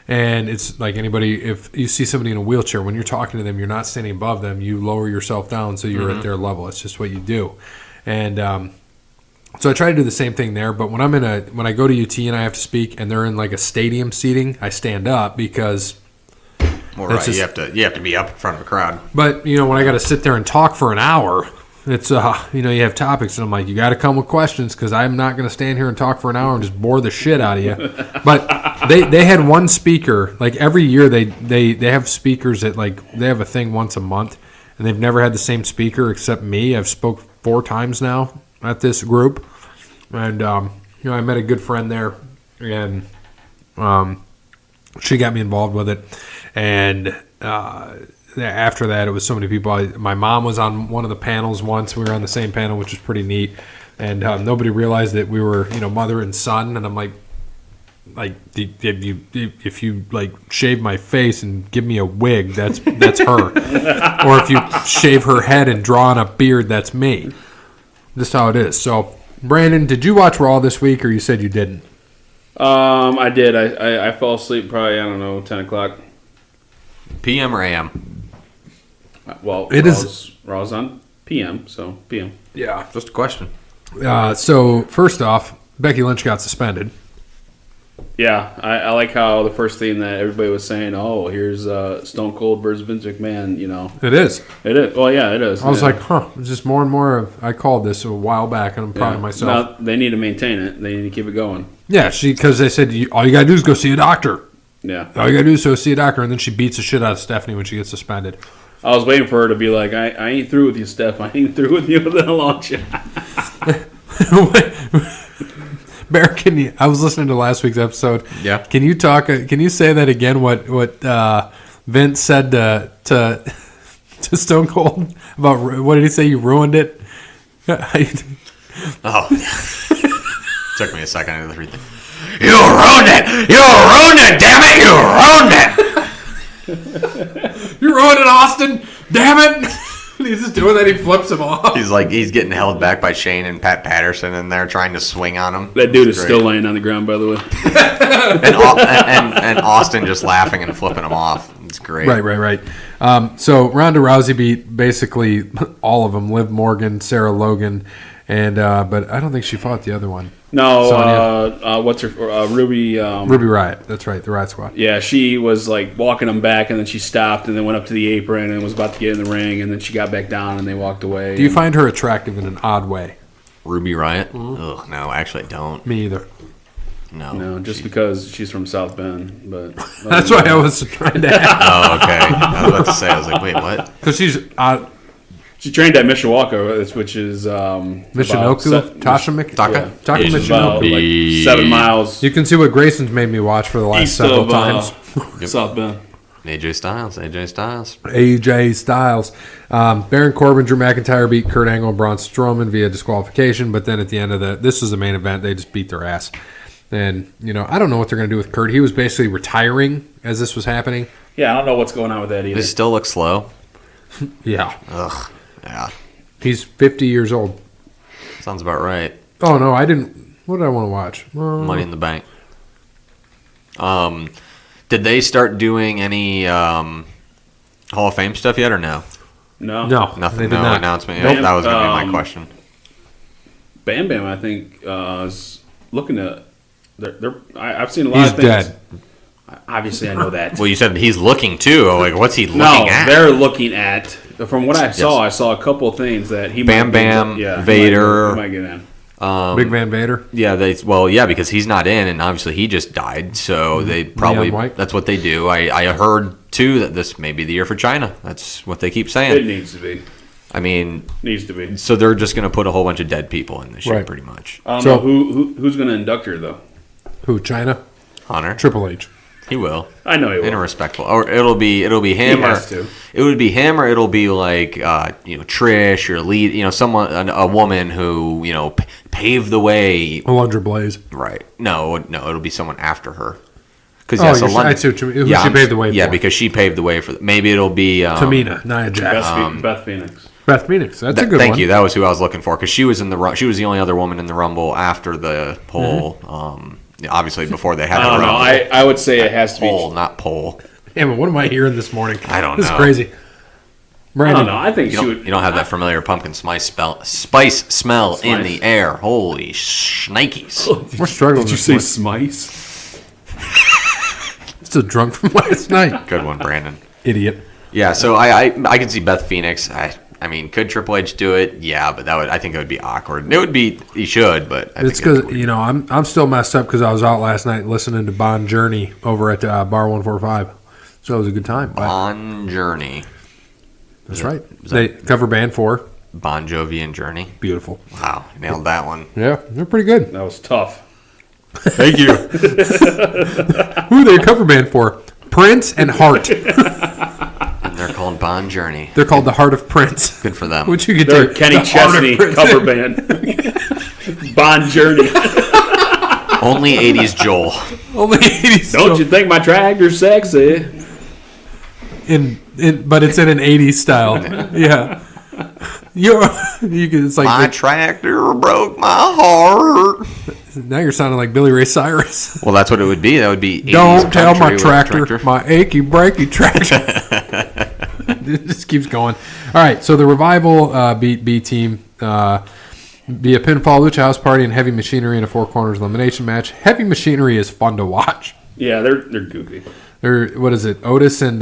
And it's like anybody, if you see somebody in a wheelchair, when you're talking to them, you're not standing above them. You lower yourself down so you're at their level. It's just what you do. And so I try to do the same thing there. But when I go to UT and I have to speak and they're in like a stadium seating, I stand up because Well, right. You have to be up in front of a crowd. But when I got to sit there and talk for an hour, it's you have topics, and I'm like, you got to come with questions because I'm not going to stand here and talk for an hour and just bore the shit out of you. But they had one speaker. Like every year they have speakers that they have a thing once a month, and they've never had the same speaker except me. I've spoke 4 times now at this group, and I met a good friend there, and she got me involved with it, and. After that, it was so many people. My mom was on one of the panels once. We were on the same panel, which was pretty neat. And nobody realized that we were, mother and son. And I'm like, if you shave my face and give me a wig, that's her. Or if you shave her head and draw on a beard, that's me. Just how it is. So, Brandon, did you watch Raw this week, or you said you didn't? I did. I fell asleep probably 10 o'clock. PM or AM? Well, Raw's on PM, so PM. Yeah. Just a question. So, first off, Becky Lynch got suspended. Yeah, I like how the first thing that everybody was saying, here's Stone Cold versus Vince McMahon, It is. It is. Well, yeah, it is. I was like, it's just more and more I called this a while back, and I'm proud of myself. Now, they need to maintain it. They need to keep it going. Yeah, because they said, all you got to do is go see a doctor. Yeah. All you got to do is go see a doctor, and then she beats the shit out of Stephanie when she gets suspended. I was waiting for her to be like, I ain't through with you, Steph. I ain't through with you. Then I'll launch you. Bear, I was listening to last week's episode. Yeah. Can you talk? Can you say that again? What Vince said to Stone Cold about what did he say? You ruined it. Oh, took me a second to read that. You ruined it! You ruined it! Damn it! You ruined it! You ruined it, Austin! Damn it! He's just doing that. He flips him off. He's getting held back by Shane and Pat Patterson, and they're trying to swing on him. That dude is still laying on the ground, by the way. and Austin just laughing and flipping him off. It's great. Right. So Ronda Rousey beat basically all of them: Liv Morgan, Sarah Logan, and but I don't think she fought the other one. No, what's her Ruby? Ruby Riott. That's right, the Riott Squad. Yeah, she was walking them back, and then she stopped, and then went up to the apron, and was about to get in the ring, and then she got back down, and they walked away. Do you find her attractive in an odd way? Ruby Riott? Mm-hmm. Ugh, no, actually, I don't. Me either. No, just because she's from South Bend, but that's why I was trying to ask. Oh, okay. I was about to say, I was like, wait, what? Because she's she trained at Mishawaka, which is Michinoku, Taka Michinoku, 7 miles. You can see what Grayson's made me watch for the last several times. South Bend. AJ Styles. Baron Corbin, Drew McIntyre beat Kurt Angle and Braun Strowman via disqualification, but then at the end of this is the main event, they just beat their ass. And, I don't know what they're going to do with Kurt. He was basically retiring as this was happening. Yeah, I don't know what's going on with that either. He still looks slow. Yeah. Ugh. Yeah. He's 50 years old. Sounds about right. Oh, no, I didn't. What did I want to watch? Money in the Bank. Did they start doing any Hall of Fame stuff yet or no? No. Nothing. No announcement yet. That was going to be my question. Bam Bam, I think, is looking at. I've seen a lot of things. He's dead. Obviously, I know that. Well, you said he's looking too. Like, what's he looking at? No, they're looking at. From what I saw, I saw a couple of things that he Bam might Bam, Vader. He might get in. Big Van Vader? Yeah, because he's not in, and obviously he just died, so they probably that's what they do. I heard too that this may be the year for China. That's what they keep saying. It needs to be. I mean, needs to be. So they're just going to put a whole bunch of dead people in this year, pretty much. I don't know who's going to induct her though. Who? China? Hunter. Triple H. He will. I know he will. In a respectful, or it'll be him. He has to. It would be him, or it'll be like Trish or lead. Someone, a woman who paved the way. Alundra Blaze. Right. No, it'll be someone after her. Because I see what you mean. Who she paved the way for. Yeah, because she paved the way for. Maybe it'll be Tamina, Nia Jax, Beth Phoenix. Beth Phoenix. That's a good one. Thank you. That was who I was looking for because she was in the. She was the only other woman in the Rumble after the whole. Obviously, before they had I don't know. I would say it has to be pole, not pole. Yeah, but what am I hearing this morning? I don't This know. is crazy. I Brandon, don't know. I think she would. You don't have that familiar pumpkin spice smell in the air. Holy shnikes. we're struggling. Did you this say morning. smice? Still drunk from last night? Good one, Brandon. Idiot. Yeah, so I can see Beth Phoenix. I mean, could Triple H do it? Yeah, but I think it would be awkward. It would be, he should, but It's because I'm still messed up because I was out last night listening to Bon Journey over at Bar 145, so it was a good time. Bon Journey. That's right. They cover band 4. Bon Jovi and Journey. Beautiful. Wow, nailed that one. Yeah, they're pretty good. That was tough. Thank you. Who are they a cover band for? Prince and Heart. And they're called Bon Journey. They're called the Heart of Prince. Good for them. Which you could They're do. Kenny The Heart of Chesney Prince. cover band. Bon Journey. Only 80s Joel. Only 80s. Don't you think my tractor's sexy? But it's in an 80s style. Yeah. It's like My tractor broke my heart. now you're sounding like Billy Ray Cyrus. Well, that's what it would be. That would be 80s Don't tell my country with tractor, my achy breaky tractor. It just keeps going. All right, so the Revival beat B Team via pinfall, Lucha House Party, and Heavy Machinery in a Four Corners elimination match. Heavy Machinery is fun to watch. Yeah, they're goofy. They're what is it? Otis and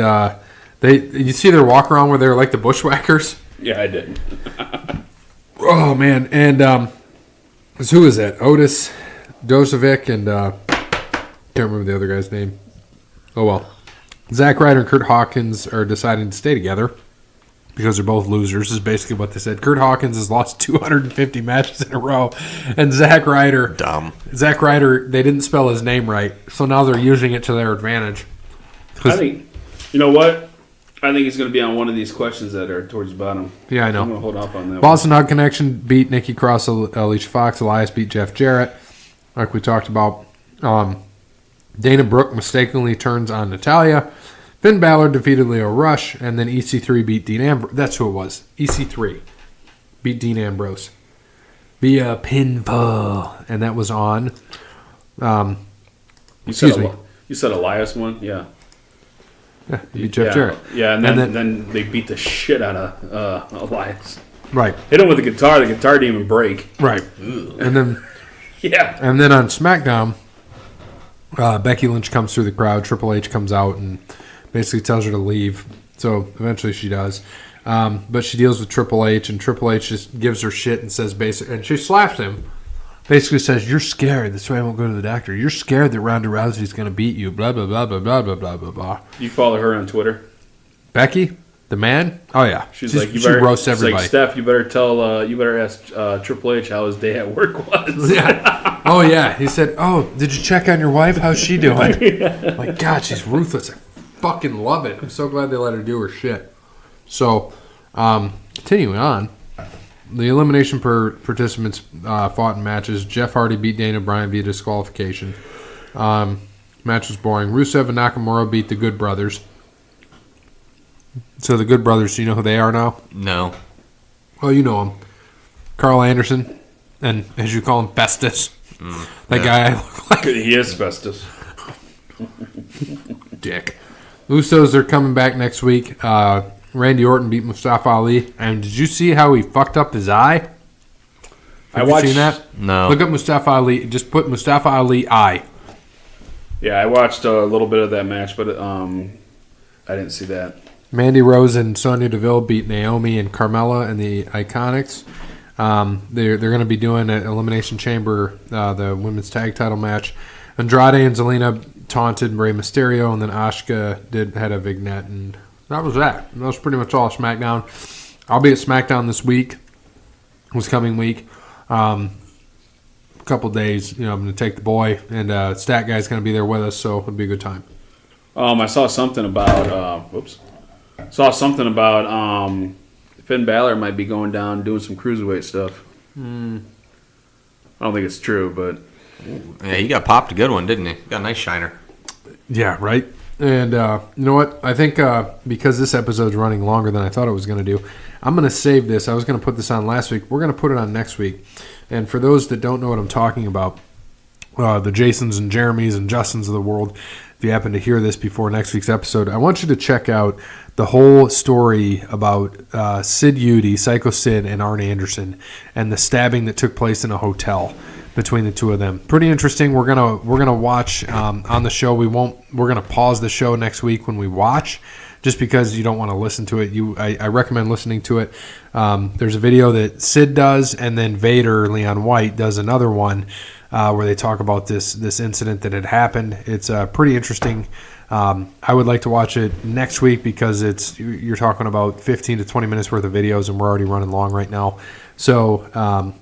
you see their walk around where they're like the bushwhackers. Yeah, I did. Oh man, and who is that? Otis, Dozovic, and can't remember the other guy's name. Oh well. Zack Ryder and Kurt Hawkins are deciding to stay together because they're both losers, is basically what they said. Kurt Hawkins has lost 250 matches in a row, and Zack Ryder, Dumb. Zack Ryder, they didn't spell his name right, so now they're using it to their advantage. I think, you know what? I think he's going to be on one of these questions that are towards the bottom. Yeah, I know. I'm going to hold off on that Boston Hug Connection beat Nikki Cross, Alicia Fox. Elias beat Jeff Jarrett, like we talked about. Dana Brooke mistakenly turns on Natalia. Finn Balor defeated Leo Rush, and then EC3 beat Dean Ambrose. That's who it was. EC3 beat Dean Ambrose via pinfall, and that was on. Excuse me. You said Elias won? Yeah. Yeah, he beat Jeff Jarrett. Yeah, and then they beat the shit out of Elias. Right, Hit him with the guitar. The guitar didn't even break. right. And then Yeah. on SmackDown, Becky Lynch comes through the crowd. Triple H comes out and basically tells her to leave. So eventually she does. But she deals with Triple H, and Triple H just gives her shit and says and she slaps him. Basically says, "You're scared. That's why I won't go to the doctor. You're scared that Ronda Rousey's going to beat you." Blah blah blah blah blah blah blah blah blah. You follow her on Twitter? Becky, the man. Oh yeah, She's like, you better roast she's everybody. like, Steph, you better ask Triple H how his day at work was. Yeah. Oh yeah. He said, "Oh, did you check on your wife? How's she doing?" My God, she's ruthless. I fucking love it. I'm so glad they let her do her shit. So, continuing on, the elimination participants fought in matches. Jeff Hardy beat Dana Bryan via disqualification. Match was boring. Rusev and Nakamura beat the Good Brothers. So the Good Brothers, do you know who they are now? No. Well, you know them. Carl Anderson, and as you call him, Festus. That guy I look like. He is Festus. Dick. Usos are coming back next week. Randy Orton beat Mustafa Ali. And did you see how he fucked up his eye? Have you seen that? No. Look up Mustafa Ali. Just put Mustafa Ali eye. Yeah, I watched a little bit of that match, but I didn't see that. Mandy Rose and Sonya Deville beat Naomi and Carmella and the Iconics. They're going to be doing an Elimination Chamber, the women's tag title match. Andrade and Zelina taunted Rey Mysterio, and then Asuka had a vignette, and that was that. That was pretty much all of SmackDown. I'll be at SmackDown this coming week. A couple days, I'm going to take the boy, and Stat Guy's going to be there with us, so it'll be a good time. I saw something about Finn Balor might be going down doing some cruiserweight stuff. I don't think it's true, but Yeah, he got popped a good one, didn't he? Got a nice shiner. Yeah, right. And you know what? I think because this episode's running longer than I thought it was going to do, I'm going to save this. I was going to put this on last week. We're going to put it on next week. And for those that don't know what I'm talking about, the Jasons and Jeremys and Justins of the world, if you happen to hear this before next week's episode, I want you to check out the whole story about Sid Udy, Psycho Sid, and Arn Anderson, and the stabbing that took place in a hotel between the two of them. Pretty interesting. We're gonna watch on the show. We're gonna pause the show next week when we watch, just because you don't want to listen to it. I recommend listening to it. There's a video that Sid does, and then Vader, Leon White, does another one where they talk about this incident that had happened. It's pretty interesting. I would like to watch it next week because you're talking about 15 to 20 minutes worth of videos, and we're already running long right now. So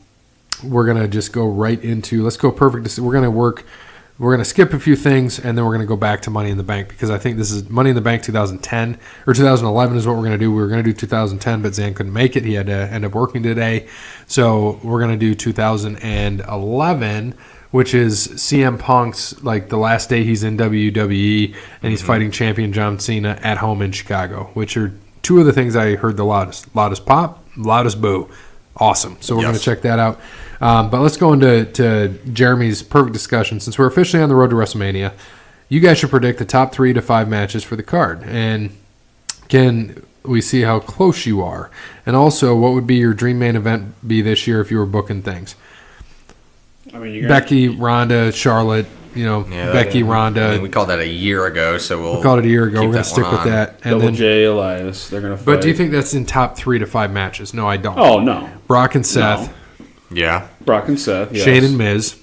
we're going to just go right into, let's go perfect. We're going to skip a few things, and then we're going to go back to Money in the Bank, because I think this is Money in the Bank 2010 or 2011 is what we're going to do. We were going to do 2010, but Zan couldn't make it. He had to end up working today. So we're going to do 2011, which is CM Punk's, like, the last day he's in WWE, and he's fighting champion John Cena at home in Chicago, which are two of the things I heard the loudest. Loudest pop, loudest boo. Awesome. So we're going to check that out. But let's go into Jeremy's perfect discussion. Since we're officially on the road to WrestleMania, you guys should predict the top 3 to 5 matches for the card. And can we see how close you are? And also, what would be your dream main event be this year if you were booking things? I mean, Becky, Ronda, Charlotte, Becky, Ronda. I mean, we called that a year ago, so we called it a year ago. We're going to stick with that. And Double then, J, Elias, they're going to fight. but do you think that's in top 3 to 5 matches? No, I don't. Oh, no. Brock and Seth. No. Yeah. Brock and Seth, yes. Shane and Miz.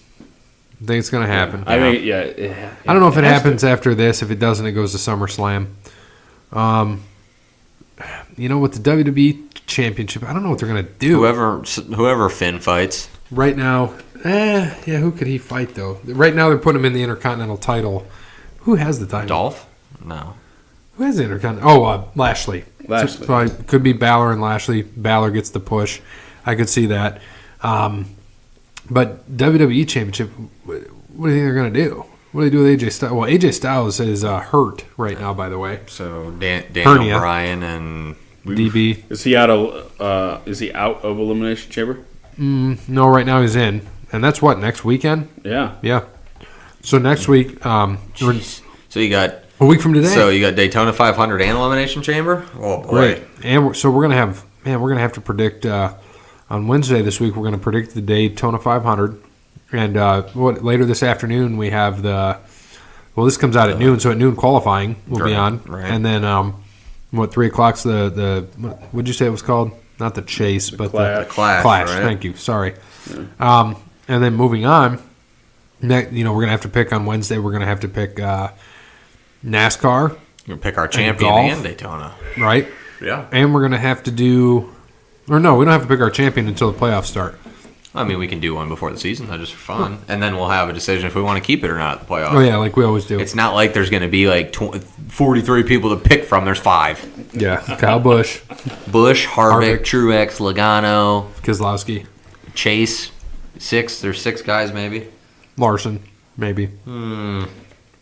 I think it's going to happen. I think, I don't know if it happens after this. If it doesn't, it goes to SummerSlam. With the WWE Championship, I don't know what they're going to do. Whoever Finn fights. Right now, who could he fight, though? Right now, they're putting him in the Intercontinental title. Who has the title? Dolph? No. Who has the Intercontinental? Oh, Lashley. Lashley. So it could be Balor and Lashley. Balor gets the push. I could see that. But WWE Championship, what do you think they're going to do? What do they do with AJ Styles? Well, AJ Styles is hurt right now, by the way. So Daniel Hernia. Bryan and DB. Is he out of Elimination Chamber? No, right now he's in. And that's what, next weekend? Yeah. Yeah. So next week, so you got a week from today. So you got Daytona 500 and Elimination Chamber. Oh boy! Great. And so we're gonna have to predict on Wednesday this week. We're gonna predict the Daytona 500, and later this afternoon we have this comes out at noon. So at noon qualifying will be on, right. And then 3:00's the what'd you say it was called? Not the Chase, but the Clash. Clash. Right? Thank you. Sorry. Yeah. And then moving on. We're going to have to pick on Wednesday. We're going to have to pick NASCAR. We're going to pick our champion and Daytona. Right? Yeah. And we're going to have to do... Or no, we don't have to pick our champion until the playoffs start. I mean, we can do one before the season, just for fun. And then we'll have a decision if we want to keep it or not at the playoffs. Oh, yeah, like we always do. It's not like there's going to be like 43 people to pick from. There's 5. Yeah. Kyle Busch. Bush, Harvick, Truex, Logano. Keselowski. Chase. 6. There's 6 guys maybe. Larson, maybe.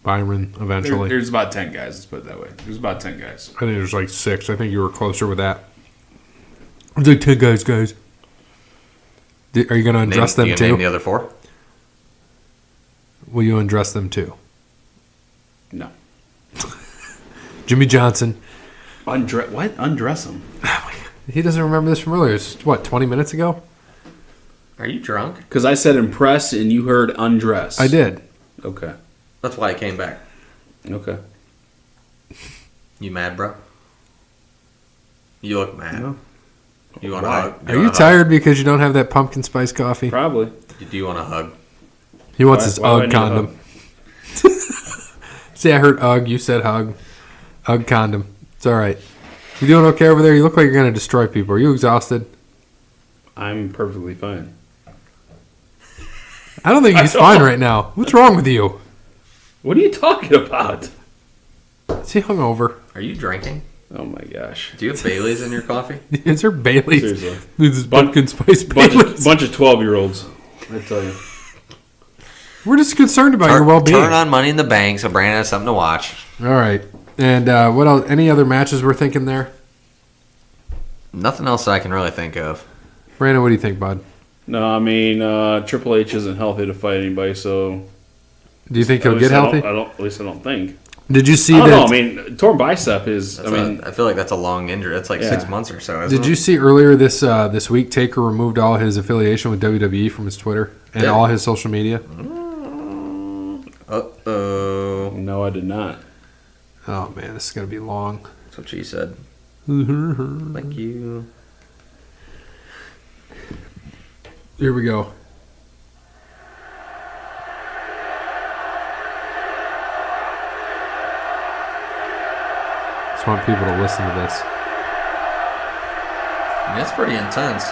Byron, eventually. There's about 10 guys, let's put it that way. There's about 10 guys. I think there's like 6. I think you were closer with that. There's like 10 guys. Are you going to undress them too? Name the other 4? Will you undress them too? No. Jimmy Johnson. What? Undress him? He doesn't remember this from earlier. It's 20 minutes ago? Are you drunk? Because I said impress and you heard undress. I did. Okay. That's why I came back. Okay. You mad, bro? You look mad. No. You want a Why? hug? Are you tired because you don't have that pumpkin spice coffee? Probably. Do you want a hug? He wants Why- his why do I UGG need a condom. See, I heard UGG. You said hug. UGG condom. It's all right. You doing okay over there? You look like you're going to destroy people. Are you exhausted? I'm perfectly fine. I don't think he's fine right now. What's wrong with you? What are you talking about? Is he hungover? Are you drinking? Oh my gosh. Do you have Bailey's in your coffee? Is there Bailey's? Seriously. This is pumpkin spice Bunch Bailey's. of 12-year-olds. I tell you. We're just concerned about your well-being. Turn on Money in the Bank so Brandon has something to watch. All right. And what else? Any other matches we're thinking there? Nothing else I can really think of. Brandon, what do you think, bud? No, I mean, Triple H isn't healthy to fight anybody, so Do you think At he'll least get healthy? At least I don't think. Did you see I don't that? know. I mean, torn bicep is. I feel like that's a long injury. That's like Yeah. 6 months or so. Isn't Did it? you see earlier this week Taker removed all his affiliation with WWE from his Twitter and Yeah. all his social media? Uh-oh. No, I did not. Oh man, this is gonna be long. That's what she said. Thank you. Here we go. Just want people to listen to this. I mean, it's pretty intense.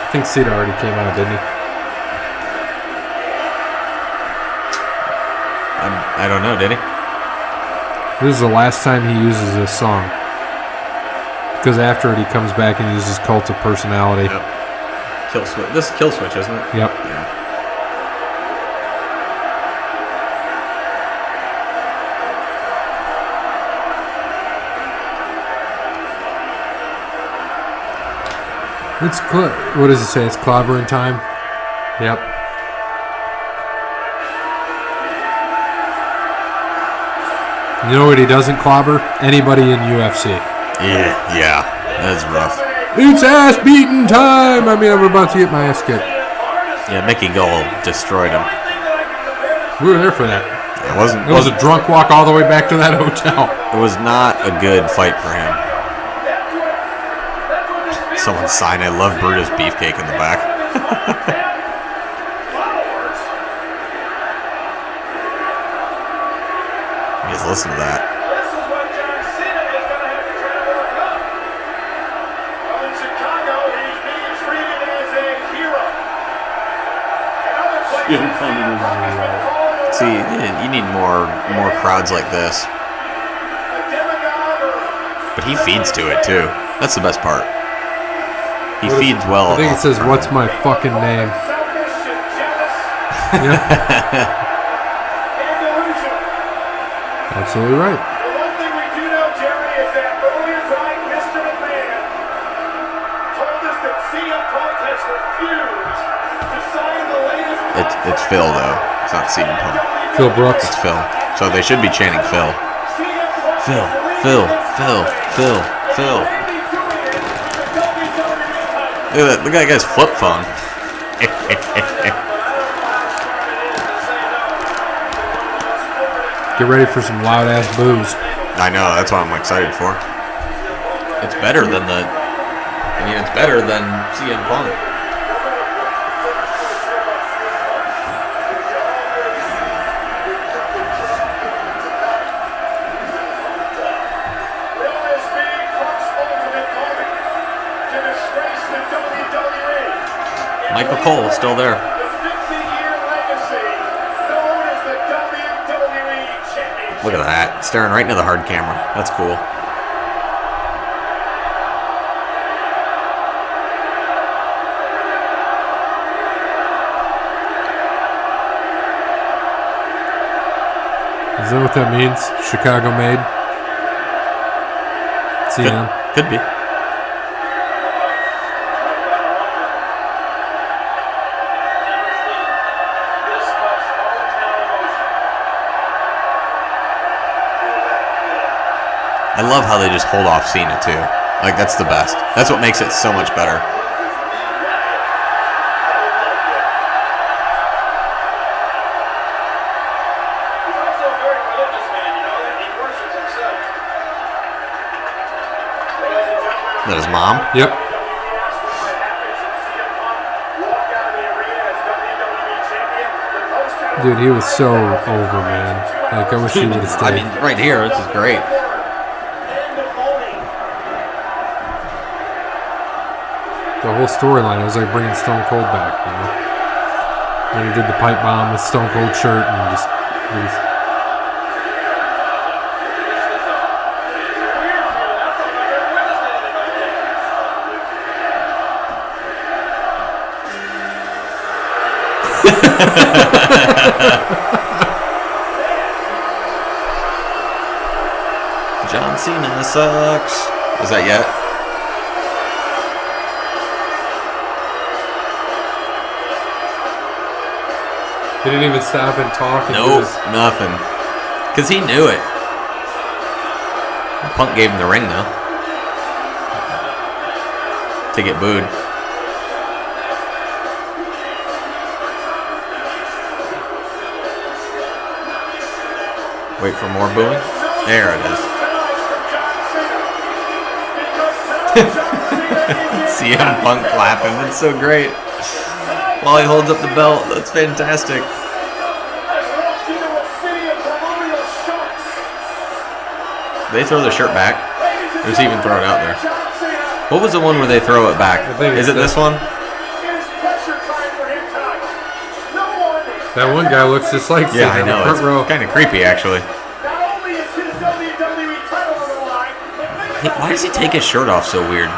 I think Cena already came out, didn't he? I don't know, did he? This is the last time he uses this song. Because after it, he comes back and uses Cult of Personality. Yep. Kill switch. This is Kill Switch, isn't it? Yep. Yeah. What does it say? It's clobbering time? Yep. You know what he doesn't clobber? Anybody in UFC. Yeah. That's rough. It's ass beating time! I mean, I'm about to get my ass kicked. Yeah, Mickey Gall destroyed him. We were there for that. It wasn't. It was a drunk walk all the way back to that hotel. It was not a good fight for him. Someone signed I love Brutus Beefcake in the back. Just listen to that. This is what John Cena is going to have to try to overcome. Well, in Chicago, he's being treated as a hero. In other places, CM Punk is CM Punk has been called a See, you need more crowds like this. demigod or But he feeds to it too. That's the best part. He What is feeds it? well. I think it off says, the crowd. "What's my fucking name?" selfish and jealous Yeah, and delusional. absolutely right. The one thing we do know, Jerry, is that earlier tonight, Mr. McMahon told us that CM Punk has refused to sign the latest It's Phil though. It's not CM Punk. Phil Brooks. It's Phil. So they should be chanting Phil. CM Punk Phil, is Phil, releasing Phil, this Phil, Phil. Randy doing it for the WWE title. Look at that. Look at that guy's flip phone. Get ready for some loud ass boos. I know. That's what I'm excited for. It's better than the. I mean, it's better than CM Punk. Will this be Punk's ultimate moment to disgrace the WWE? Michael Cole is still there. The 50-year legacy known as the WWE Championship. Look at that. Staring right into the hard camera. That's cool. Is that what that means? Chicago made? CM. Could be. I love how they just hold off Cena too. Like that's the best. That's what makes it so much better. He's also a very religious man, you know that? He worships himself. Ladies and gentlemen, Is that his mom? Yep. WWE asked what happens if CM Punk walk out of the arena as WWE champion. The post had Dude, he was so over, man. Like, I wish he would have I stayed. mean, right here, this is great. The whole storyline, it was like bringing Stone Cold back, you know? When he did the pipe bomb with Stone Cold shirt and just... it was- John Cena sucks. Is that yet? He didn't even stop and talk. And Nope, nothing. Because he knew it. Punk gave him the ring, though. To get booed. Wait for more booing. There it is. CM Punk clapping. That's so great. While he holds up the belt. That's fantastic. They throw the shirt back. Or does he even throw it out there? What was the one where they throw it back? Is it this one? That one guy looks just like Yeah, I know. Front row. It's kind of creepy, actually. Why does he take his shirt off so weird?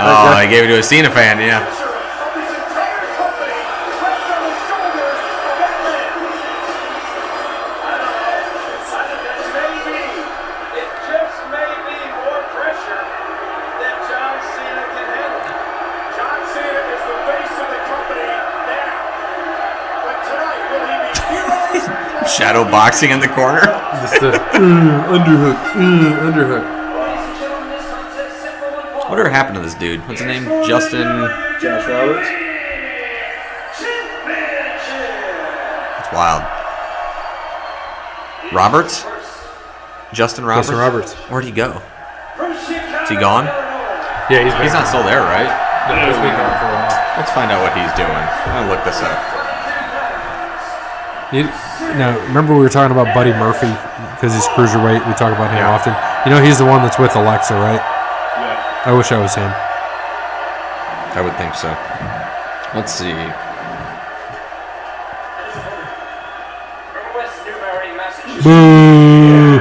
Oh, I gave it to a Cena fan, yeah. Shadow boxing in the corner. Just a underhook. Whatever happened to this dude? What's his name? Justin. Josh Roberts. It's wild. Roberts? Justin Roberts? Justin Roberts. Where'd he go? Is he gone? Yeah, He's not still there, right? He's been gone for a while. Let's find out what he's doing. I'll look this up. Now, remember we were talking about Buddy Murphy because he's cruiserweight. We talk about him Yeah. often. You know, he's the one that's with Alexa, right? Yeah. I wish I was him. I would think so. Let's see. Boo!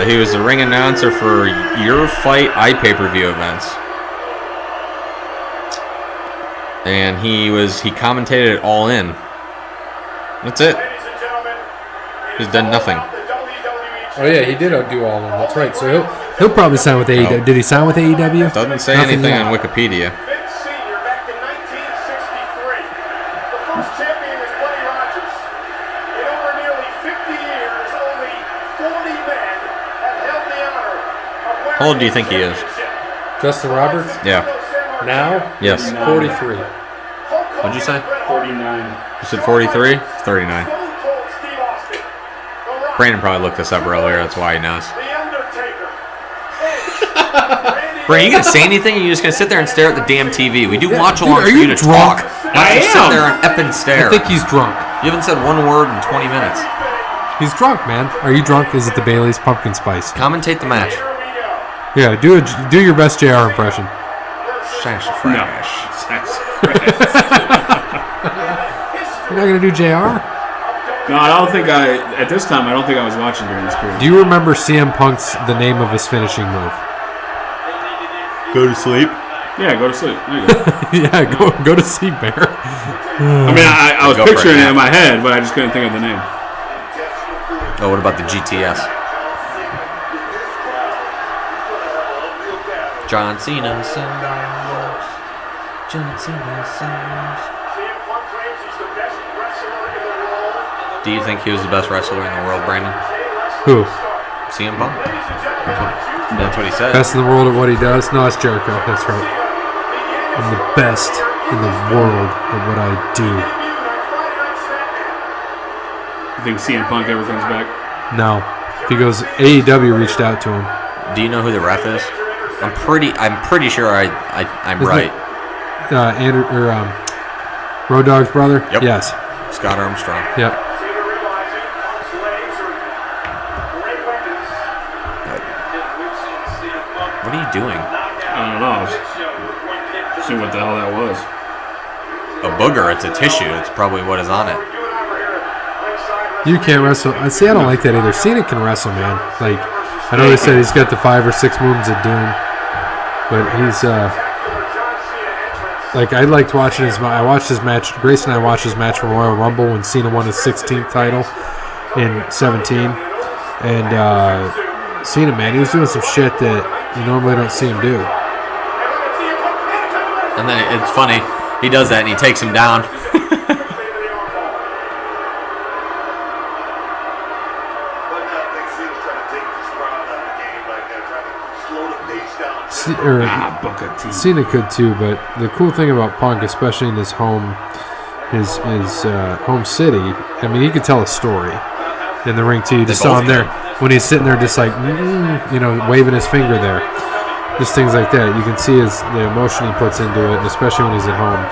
He was the ring announcer for Your Fight iPay-per-view events. And he commentated it All In. That's it. He's done nothing. Oh yeah, he did do All In. That's right. So he'll probably sign with AEW. No. Did he sign with AEW? Doesn't say Nothing anything yet. on Wikipedia. Vince Sr. back in 1963. The first champion was Buddy Rogers. In over nearly 50 years, only 40 men have held the honor of wearing How old do you think he is? Justin Roberts? Yeah. Now? Yes. 43. What'd you say? 49. You said 43? 39. Brandon probably looked this up earlier. That's why he knows. Brandon, you gonna say anything? Or are you just gonna sit there and stare at the damn TV? We do watch along Dude, are for you you to drunk? talk. Not just sit there and effing stare. I think he's drunk. You haven't said one word in 20 minutes. He's drunk, man. Are you drunk? Is it the Bailey's pumpkin spice? Commentate the match. Yeah, do your best JR impression. No. You're not gonna do JR? No, I don't think at this time, I don't think I was watching during this period. Do you remember CM Punk's the name of his finishing move? Go to sleep. Yeah, go to sleep. There you go. Yeah, go to sleep, Bear. I mean, I was Go for it, picturing it yeah. in my head, but I just couldn't think of the name. Oh, what about the GTS? John Cena songs. John Cena songs. Do you think he was the best wrestler in the world, Brandon? Who? CM Punk? That's what he said. Best in the world at what he does? No, it's Jericho. That's right. I'm the best in the world at what I do. You think CM Punk ever comes back? No. Because AEW reached out to him. Do you know who the ref is? I'm pretty sure I'm Isn't right. it, Andrew, Road Dogg's brother? Yep. Yes. Scott Armstrong. Yep. What are you doing? I don't know. I was seeing what the hell that was. A booger. It's a tissue. It's probably what is on it. You can't wrestle. See, I don't like that either. Cena can wrestle, man. Like, I know they said he's got the 5 or 6 moves of doom, but he's like, I liked watching his. I watched his match. Grace and I watched his match from Royal Rumble when Cena won his 16th title, in 17. And Cena, man, he was doing some shit that you normally don't see him do. And then it's funny. He does that and he takes him down. Cena could too, but the cool thing about Punk, especially in his home city, I mean, he could tell a story in the ring too. You just saw him there when he's sitting there, just like waving his finger there, just things like that. You can see the emotion he puts into it, and especially when he's at home.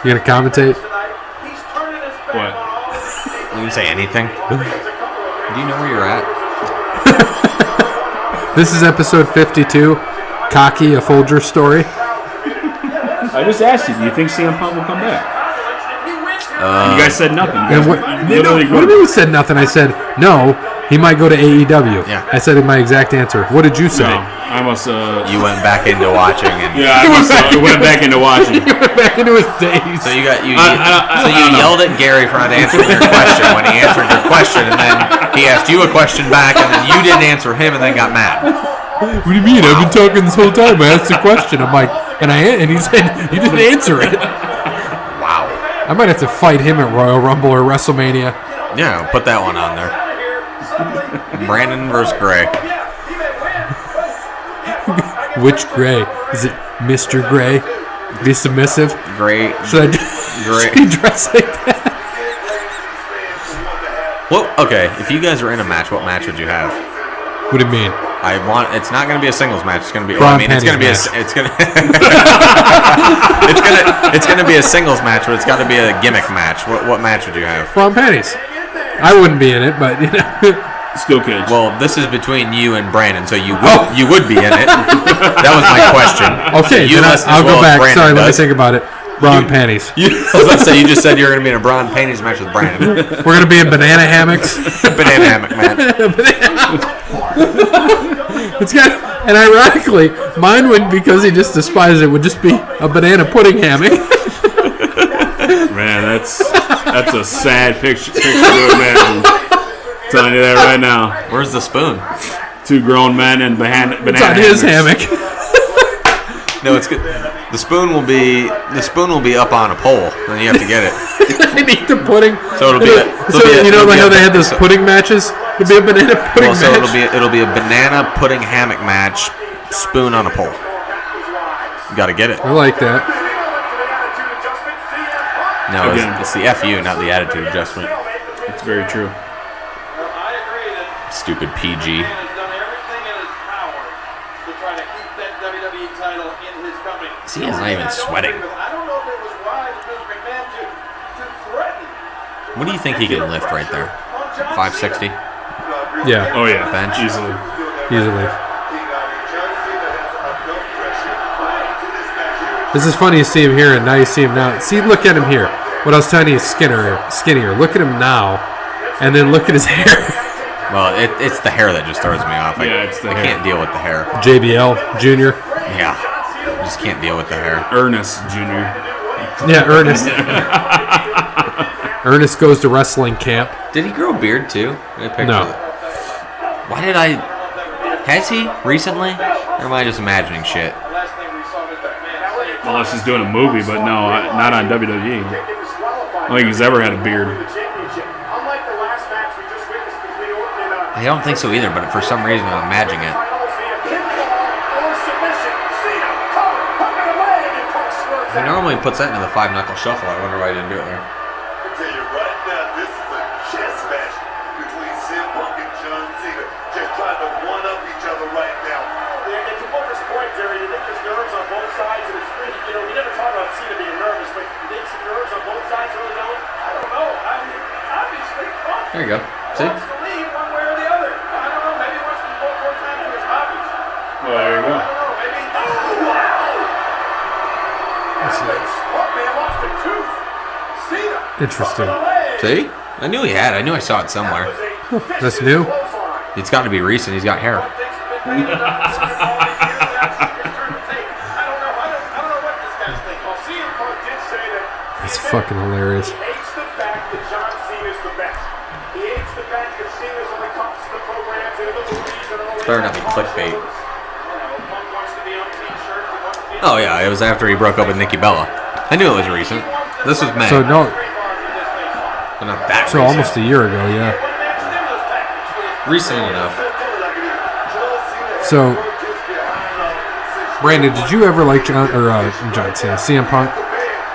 You gonna commentate? What? You can say anything. Do you know where you're at? This is episode 52. Cocky, a Folgers story. I just asked you, do you think CM Punk will come back? You guys said nothing. You guys What do you mean we said nothing? I said, no, he might go to AEW. Yeah. I said my exact answer. What did you say? No, I must. You went back into watching and Yeah, I went back into watching. He went back into his days. so you I don't know. yelled at Gary for not answering your question when he answered your question, and then he asked you a question back, and then you didn't answer him, and then got mad. What do you mean? I've been talking this whole time. I asked a question. I'm like, and he said, you didn't answer it. Wow. I might have to fight him at Royal Rumble or WrestleMania. Yeah, put that one on there. Brandon versus Gray. Which Gray? Is it Mr. Gray? Be submissive? Gray. Should he dress like that? Well, okay. If you guys were in a match, what match would you have? What do you mean? It's not going to be a singles match. It's going to be. Braun it's going to be Penny's it's going to. it's going to be a singles match, but it's got to be a gimmick match. What match would you have? Braun Penny's. I wouldn't be in it, but Steel cage. Well, this is between you and Brandon, so you would be in it. That was my question. Okay, so then I'll go back. Sorry, let me think about it. Braun Panties. I was about to say, you just said you were going to be in a Braun Panties match with Brandon. We're going to be in banana hammocks. Banana hammock match. It's got, and ironically, mine would, because he just despised it, would just be a banana pudding hammock. Man, that's a sad picture to imagine. I'm telling you that right now. Where's the spoon? Two grown men and banana It's on his hammock. No, it's good. The spoon will be up on a pole, and then you have to get it. I need the pudding. So it'll be. You know how they had those pudding matches? It'll be a banana pudding match. So it'll be a banana pudding hammock match, spoon on a pole. You got to get it. I like that. No, Again. it's the FU, not the attitude adjustment. It's very true. Stupid PG. See, he's not even sweating. What do you think he can lift right there? 560? Yeah, Oh yeah, Bench. easily. easily. This is funny to see him here, and now you see him now. See, look at him here. What I was telling you is skinnier. Look at him now, and then look at his hair. Well, it's the hair that just throws me off. Yeah, it's the I hair. can't deal with the hair. JBL Jr. Yeah, I just can't deal with the hair. Ernest Jr. Yeah, Ernest. Ernest goes to wrestling camp. Did he grow a beard too? No. Why did I? Has he recently? Or am I just imagining shit? Unless he's doing a movie, but no, not on WWE. I don't think he's ever had a beard. I don't think so either, but for some reason I'm imagining it. He normally puts that into the 5-knuckle shuffle. I wonder why he didn't do it there. There you go. See? Well, there you go. Interesting. See? I knew he had. I knew I saw it somewhere. That's new. It's got to be recent. He's got hair. It's fucking hilarious. He hates the fact that John Cena's the best. He hates the fact that Cena's only comes to the programs and the movies and all Better not be clickbait. Oh yeah, it was after he broke up with Nikki Bella. I knew it was recent. This was May. So no, But not that so recent. almost a year ago, yeah. Recent enough. So, Brandon, did you ever like John Cena, CM Punk?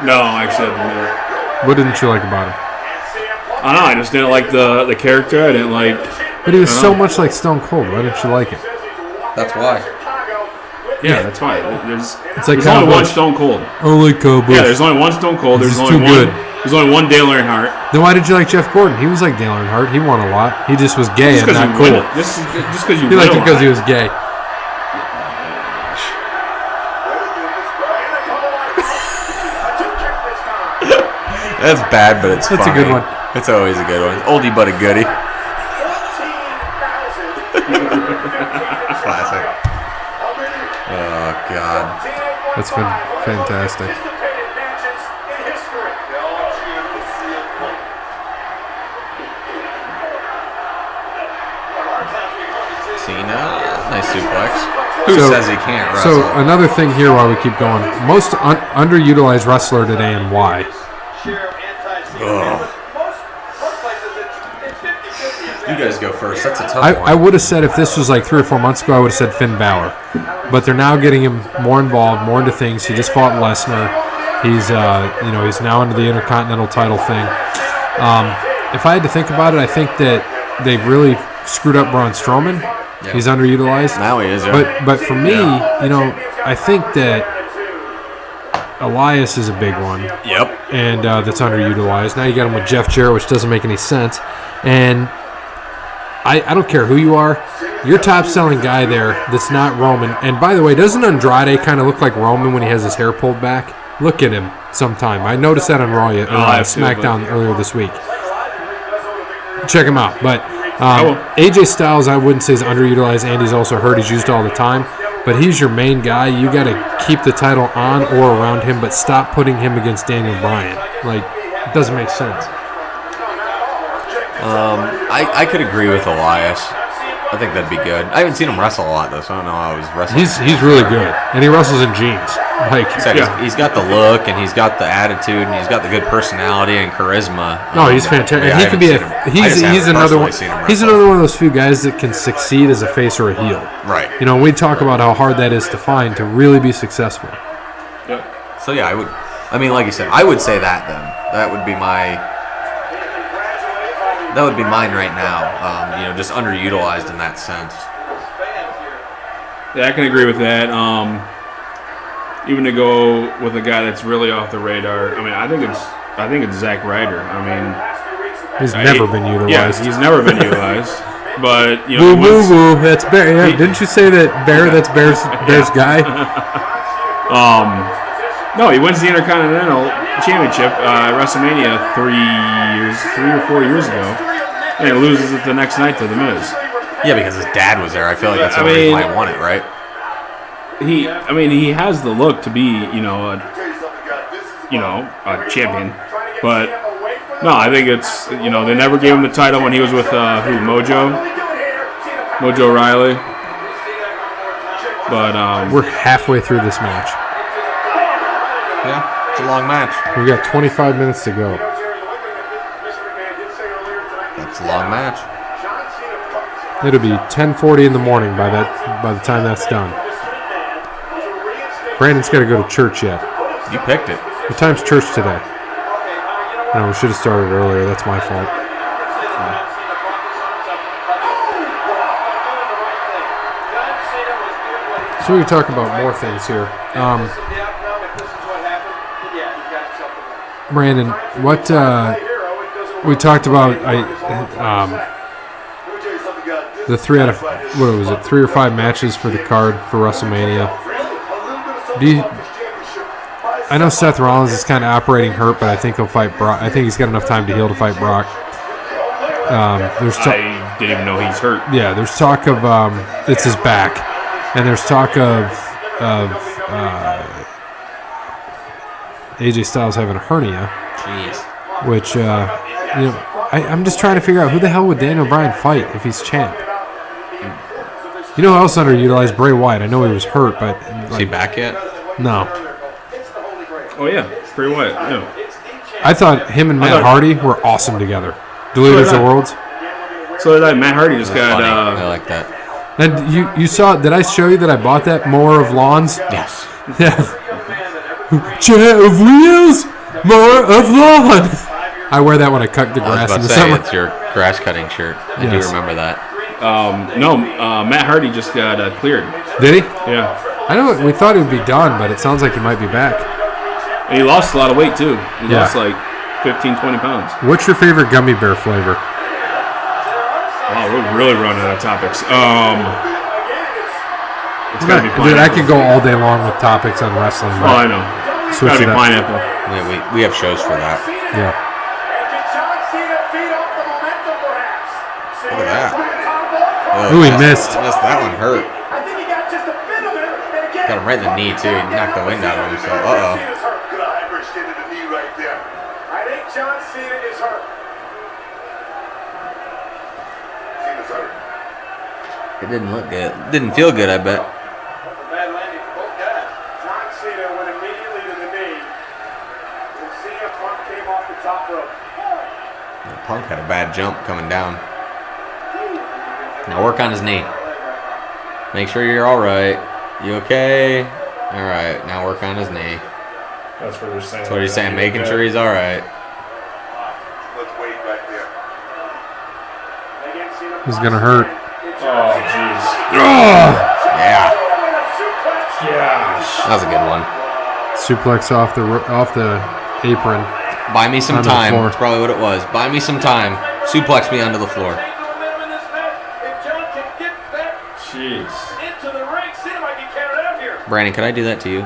No, actually, I didn't. What didn't you like about him? I don't know. I just didn't like the character. I didn't like. But he was so much like Stone Cold. Why didn't you like him? That's why. Yeah, that's why. There's like only Cowboys. one Stone Cold. I like Cowboys. Yeah, there's only one Stone Cold. There's This is only too one. good. There's only one Dale Earnhardt. Then why did you like Jeff Gordon? He was like Dale Earnhardt. He won a lot. He just was gay Just and because not you cool. win. Just because you He win. liked it because he was gay. That's bad, but it's That's a funny. good one. It's always a good one. Oldie but a goodie. Classic. Oh God. That's been fantastic. Cena, nice suplex. Who says he can't wrestle? So another thing here while we keep going. Most underutilized wrestler today and why? You guys go first. That's a tough I one. would have said if this was like 3 or 4 months ago, I would have said Finn Balor. But they're now getting him more involved, more into things. He just fought Lesnar. He's he's now into the Intercontinental title thing. If I had to think about it, I think that they've really screwed up Braun Strowman. Yeah. He's underutilized. Now he is. Yeah. But for me, I think that Elias is a big one. Yep. And that's underutilized. Now you got him with Jeff Jarrett, which doesn't make any sense. And I don't care who you are, your top-selling guy there that's not Roman. And by the way, doesn't Andrade kind of look like Roman when he has his hair pulled back? Look at him sometime. I noticed that on Raw, SmackDown earlier this week. Check him out. But AJ Styles, I wouldn't say is underutilized. Andy's also hurt. He's used all the time. But he's your main guy. You got to keep the title on or around him, but stop putting him against Daniel Bryan. Like, it doesn't make sense. I could agree with Elias. I think that'd be good. I haven't seen him wrestle a lot though, so I don't know how he's wrestling. He's really good, and he wrestles in jeans. Like, He's got the look, and he's got the attitude, and he's got the good personality and charisma. no, he's fantastic. Yeah, And he can be he's another one. He's another one of those few guys that can succeed as a face or a heel. Right. We talk about how hard that is to find to really be successful. So yeah, I mean, like you said, I would say that then. That would be mine right now. Just underutilized in that sense. Yeah, I can agree with that. Even to go with a guy that's really off the radar. I mean, I think it's Zack Ryder. I mean, He's never been utilized. Yeah, he's never been utilized. But Woo woo woo. That's Bear. Yeah, didn't you say that Bear? That's Bear's guy. No, he wins the Intercontinental Championship at WrestleMania 3 or 4 years ago, and he loses it the next night to The Miz. Yeah, because his dad was there. I feel like that's the only reason why he won it, right? He has the look to be, a champion, but no, I think it's, they never gave him the title when he was with Mojo Riley. But we're halfway through this match. Yeah, it's a long match. We've got 25 minutes to go. That's a long match. It'll be 10:40 in the morning by the time that's done. Brandon's got to go to church yet. You picked it. What time's church today? No, we should have started earlier. That's my fault. So we can talk about more things here. Brandon, what we talked about, the 3 out of 3 or 5 matches for the card for WrestleMania. I know Seth Rollins is kind of operating hurt, but I think he'll fight Brock. I think he's got enough time to heal to fight Brock. I didn't even know he's hurt. Yeah, there's talk of it's his back, and there's talk of AJ Styles having a hernia. Jeez. which I'm just trying to figure out who the hell would Daniel Bryan fight if he's champ. You know who else underutilized? Bray Wyatt. I know he was hurt, but Is he back yet? no. Oh yeah, Bray Wyatt. Yeah. I thought him and Matt thought- Hardy were awesome together. Diluters did of I. Worlds. So that Matt Hardy just got. Funny. I like that. And you saw? Did I show you that I bought that more of lawns? Yes. Yeah. Chair of wheels, more of lawn. I wear that when I cut the I was grass about in to the say, summer. it's your grass cutting shirt. I do Yes. remember that. No, Matt Hardy just got cleared. Did he? Yeah, I know we thought it would be done, but it sounds like he might be back. and he lost a lot of weight too. He Yeah. lost like 15, 20 pounds. What's your favorite gummy bear flavor? Wow, we're really running out of topics. It's gotta be Dude, I pineapple. could go all day long with topics on wrestling. Oh, But I know. It's switch gotta it be up. pineapple. Yeah, we have shows for that. Yeah. Look at that. Ooh, he missed. That one hurt. I think he got just a bit of it. And again, Got him right in the knee, too. He knocked the wind out of him, so uh-oh. Could have hyperextended the knee right there. I think John Cena is hurt. Cena's hurt. It didn't look good. Didn't feel good, I bet. Bad landing for both guys. John Cena went immediately to the knee. And Cena Punk came off the top rope. Punk had a bad jump coming down. Now work on his knee. Make sure you're all right. You okay? All right. Now work on his knee. That's what they're saying. That's what he's saying. Making sure he's all right. Let's wait right there. Again, Cena He's gonna hurt. Oh, jeez. Yeah. Gosh. That was a good one. Suplex off the apron. Buy me some Onto the time. floor. That's probably what it was. Buy me some time. Suplex me onto the floor. If John can get back Jeez. into the ring, Cena might get counted out here. Brandon, could I do that to you?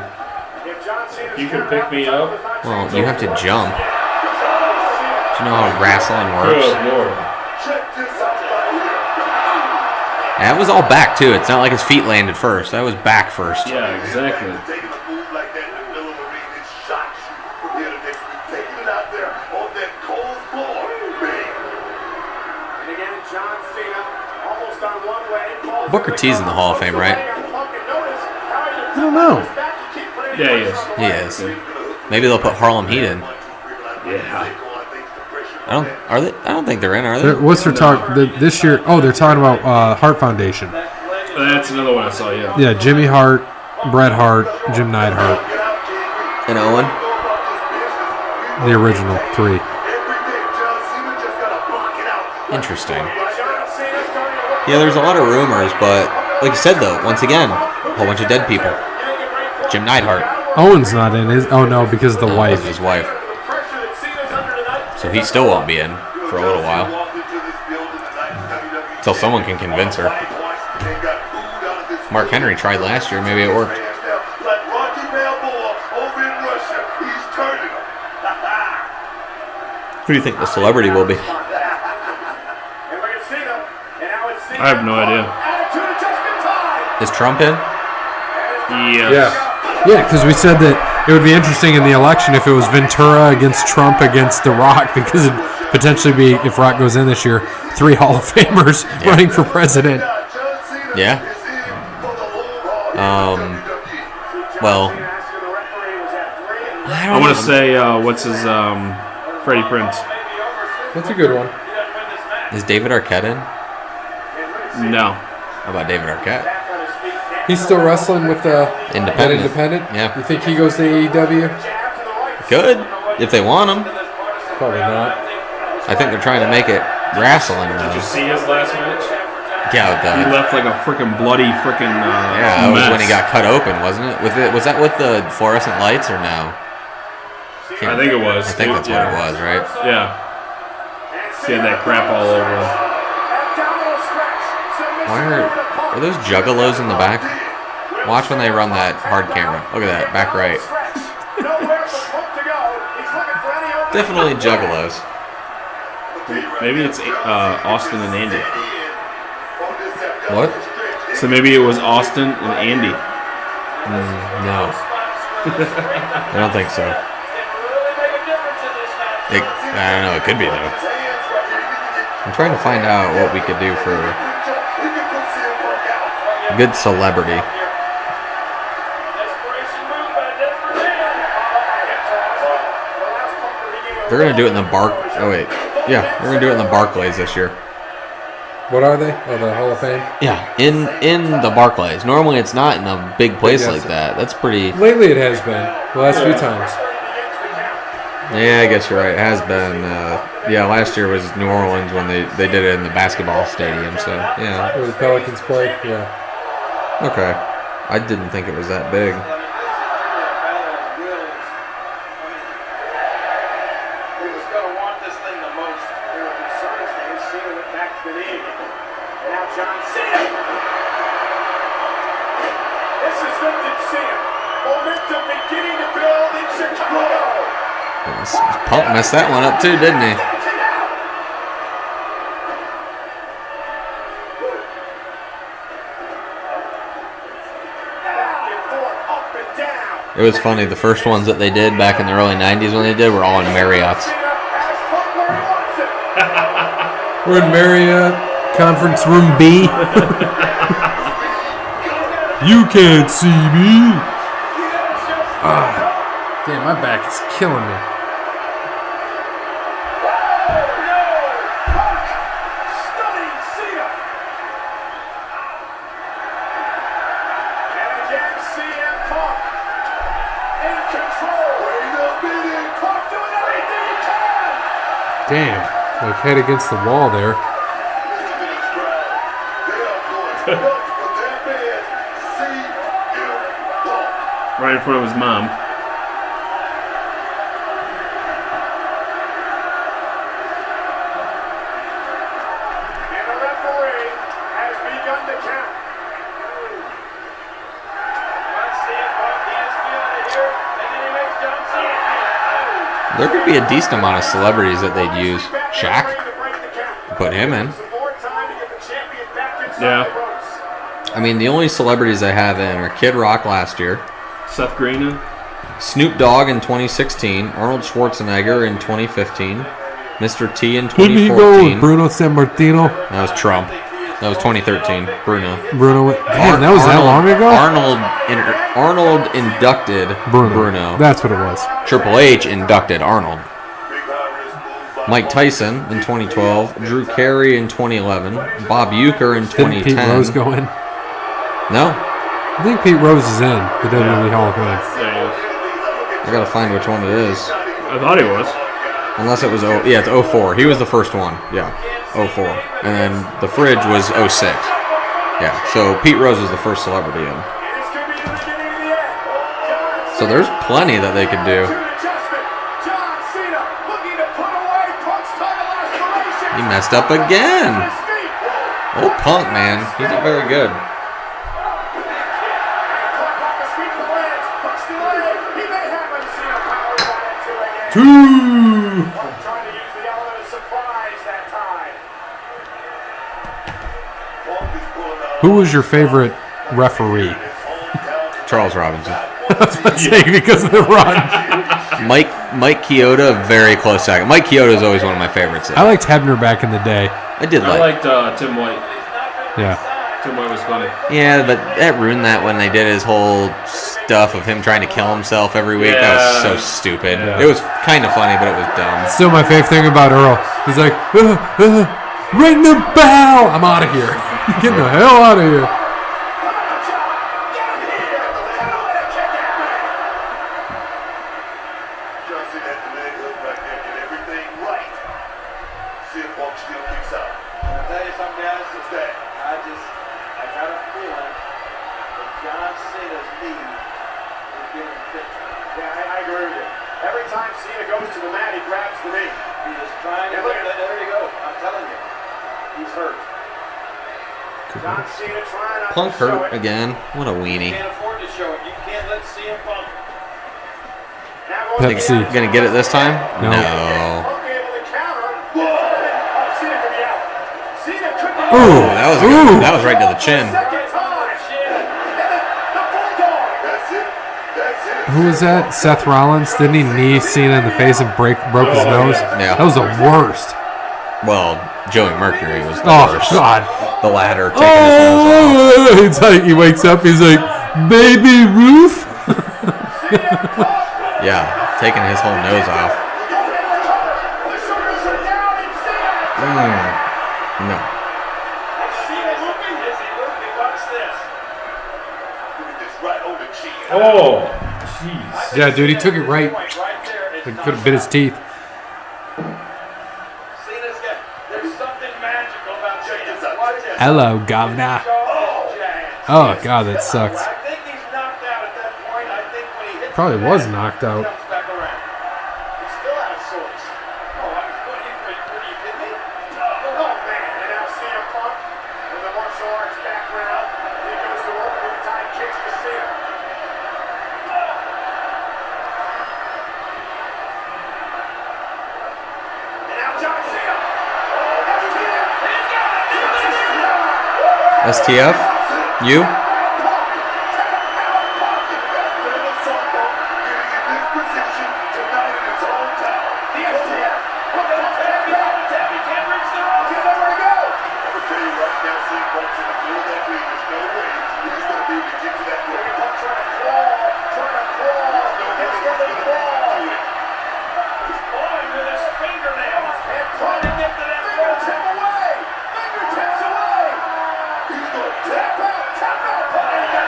If John Cena's You can counted pick out, me the title Well, up. does not change you have to overall. jump. Do you know how wrestling works? Good lord. Check this out right here. And that was all back, too. It's not like his feet landed first. That was back first. Yeah, exactly. Taking a move like that in the middle of the ring, it shocks you. From here to next week, taking it out there on that cold floor. Bang. And again, John Cena almost on one leg. Booker T's in the Hall of Fame, right? I don't know. Yeah, he is. He is. Maybe they'll put Harlem Heat in. Yeah. I don't think they're in, are they? What's their talk this year? Oh, they're talking about Hart Foundation. That's another one I saw, yeah. Yeah, Jimmy Hart, Bret Hart, Jim Neidhart, And Owen? the original three. Interesting. Yeah, there's a lot of rumors, but like you said, though, once again, a whole bunch of dead people. Jim Neidhart. Owen's not in his. Oh no, because of the That wife. was his wife. So he still won't be in for a little while. Until someone can convince her. Mark Henry tried last year. Maybe it worked. Who do you think the celebrity will be? I have no idea. Is Trump in? Yes. Yeah, because we said that it would be interesting in the election if it was Ventura against Trump against The Rock, because it'd potentially be, if Rock goes in this year, 3 Hall of Famers running for president. Yeah. Well, I want to say, what's his, Freddie Prinze. That's a good one. is David Arquette in? No. How about David Arquette? He's still wrestling with that Independent. Independent? Yeah. You think he goes to AEW? Good, if they want him. Probably not. I think they're trying to make it wrestling. Did you see his last match? Yeah, with He the, left like a freaking bloody freaking yeah, that was mess. when he got cut open, wasn't it? Was that with the fluorescent lights or no? I think it was. I think that's what it was, right? Yeah. He had that crap all over him. Why are those juggalos in the back? Watch when they run that hard camera. Look at that, back right. Definitely juggalos. Maybe it's Austin and Andy. What? So maybe it was Austin and Andy. No. I don't think so. I don't know. It could be though. I'm trying to find out what we could do for good celebrity. They're gonna do it in the Oh wait, yeah, they're gonna do it in the Barclays this year. What are they? Oh, the Hall of Fame? Yeah, in the Barclays. Normally, it's not in a big place like that. That's pretty. Lately, it has been. The last few times. Yeah, I guess you're right. It has been. Yeah, last year was New Orleans when they did it in the basketball stadium. So yeah. Where the Pelicans play? Yeah. Okay. I didn't think it was that big. Punk messed that one up too, didn't he? It was funny. The first ones that they did back in the early 90s when they did were all in Marriott's. We're in Marriott, Conference Room B. You can't see me. Damn, my back is killing me. Damn, like head against the wall there. Right in front of his mom. And the referee has begun to count. There could be a decent amount of celebrities that they'd use. Shaq, put him in. Yeah. I mean, the only celebrities I have in are Kid Rock last year, Seth Green. Snoop Dogg in 2016, Arnold Schwarzenegger in 2015, Mr. T in Didn't he go with 2014. Bruno Sammartino? That was Trump. That was 2013. Bruno. Damn, that was that long ago? Arnold inducted Bruno. That's what it was. Triple H inducted Arnold. Mike Tyson in 2012, Drew Carey in 2011, Bob Uecker in Didn't 2010. Pete Rose go in? No, I think Pete Rose is in the WWE Hall of Fame. Yeah, he was. I gotta find which one it is. I thought he was. Unless it was it's 04. He was the first one. Yeah, 04. And then the fridge was 06. Yeah, so Pete Rose was the first celebrity in. So there's plenty that they could do. He messed up again. Oh, Punk, man. He did very good. Two. Who was your favorite referee? Charles Robinson. Because of the run. Mike Chioda, very close second. Mike Chioda is always one of my favorites. I liked Hebner back in the day. I did I like. liked Tim White. Yeah. Tim White was funny. Yeah, but that ruined that when they did his whole stuff of him trying to kill himself every week. That was so stupid. Yeah. It was kind of funny, but it was dumb. Still my favorite thing about Earl. He's like, ring the bell. I'm out of here. Get the hell out of here. Punk hurt again. What a weenie. Pepsi. Gonna get it this time? No. Ooh, that was right to the chin. Who was that? Seth Rollins? Didn't he knee Cena in the face and broke his nose? Yeah. That was the worst. Well, Joey Mercury was the Oh, worst. God. The ladder taking his nose off. It's like he wakes up, he's like, Baby Ruth? Yeah, taking his whole nose off. No. Oh, jeez. Yeah, dude, he took it right. He could have bit his teeth. Hello, governor. Oh, God, that sucks. Probably was knocked out. STF? You?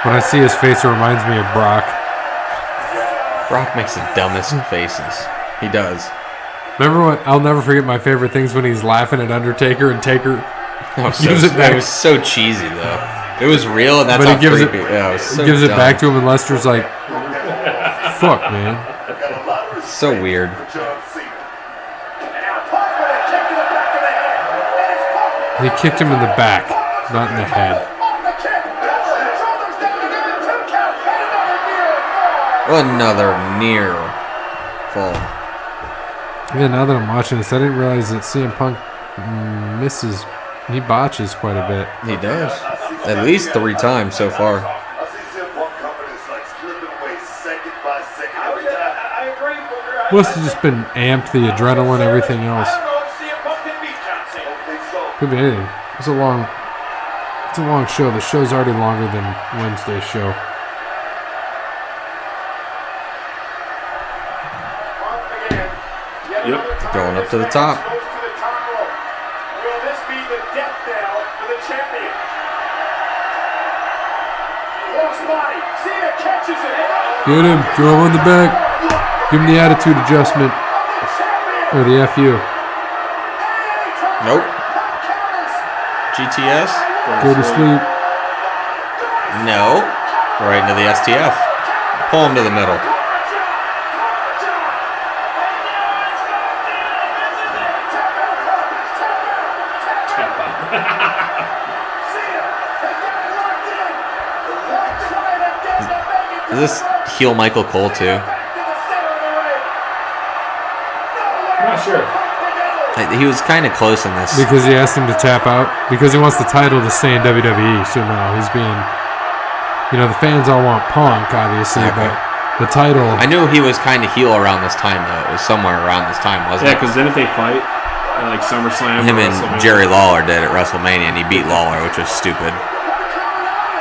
When I see his face, it reminds me of Brock. Brock makes the dumbest faces. He does. Remember what? I'll never forget my favorite things when he's laughing at Undertaker and Taker gives it It back. was so cheesy, though. It was real, and that's But he how gives it- creepy. Yeah, it was so gives it dumb. back to him, and Lester's like, "Fuck, man." So weird. He kicked him in the back, not in the head. Another near fall. Yeah, now that I'm watching this, I didn't realize that CM Punk misses. He botches quite a bit. He does. At least 3 times so far. Must have just been amped, the adrenaline, everything else. Could be anything. It's a long show. The show's already longer than Wednesday's show. Yep. Going up to the top. Will this be the death knell for the champion? Lost body. Cena catches it. Get him. Throw him on the back. Give him the attitude adjustment. Or the FU. Nope. GTS? Go to sleep. No. Right into the STF. Pull him to the middle. Is this heel Michael Cole too? Not sure. He was kind of close in this. Because he asked him to tap out. Because he wants the title to stay in WWE. So no, he's being... You know, the fans all want Punk, obviously, Okay. but the title... I knew he was kind of heel around this time, though. It was somewhere around this time, wasn't Yeah, it? because didn't they fight at like SummerSlam? Him or and WrestleMania? Jerry Lawler did at WrestleMania, and he beat Lawler, which was stupid.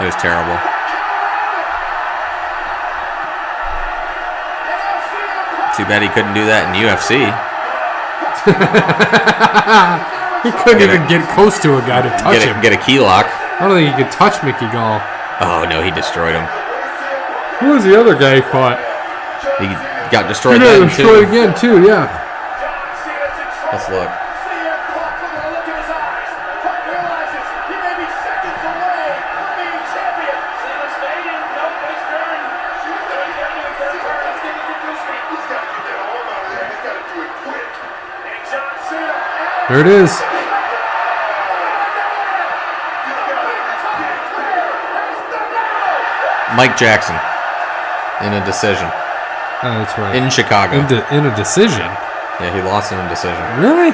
It was terrible. Too bad he couldn't do that in UFC. He couldn't even get close to a guy to touch him. Get a key lock. I don't think he could touch Mickey Gall. Oh, no, he destroyed him. Who was the other guy he fought? He got destroyed He got then, destroyed too. again, too, yeah. Let's look. There it is. Mike Jackson in a decision Oh, that's right. in Chicago. In a decision. Yeah, he lost in a decision. Really?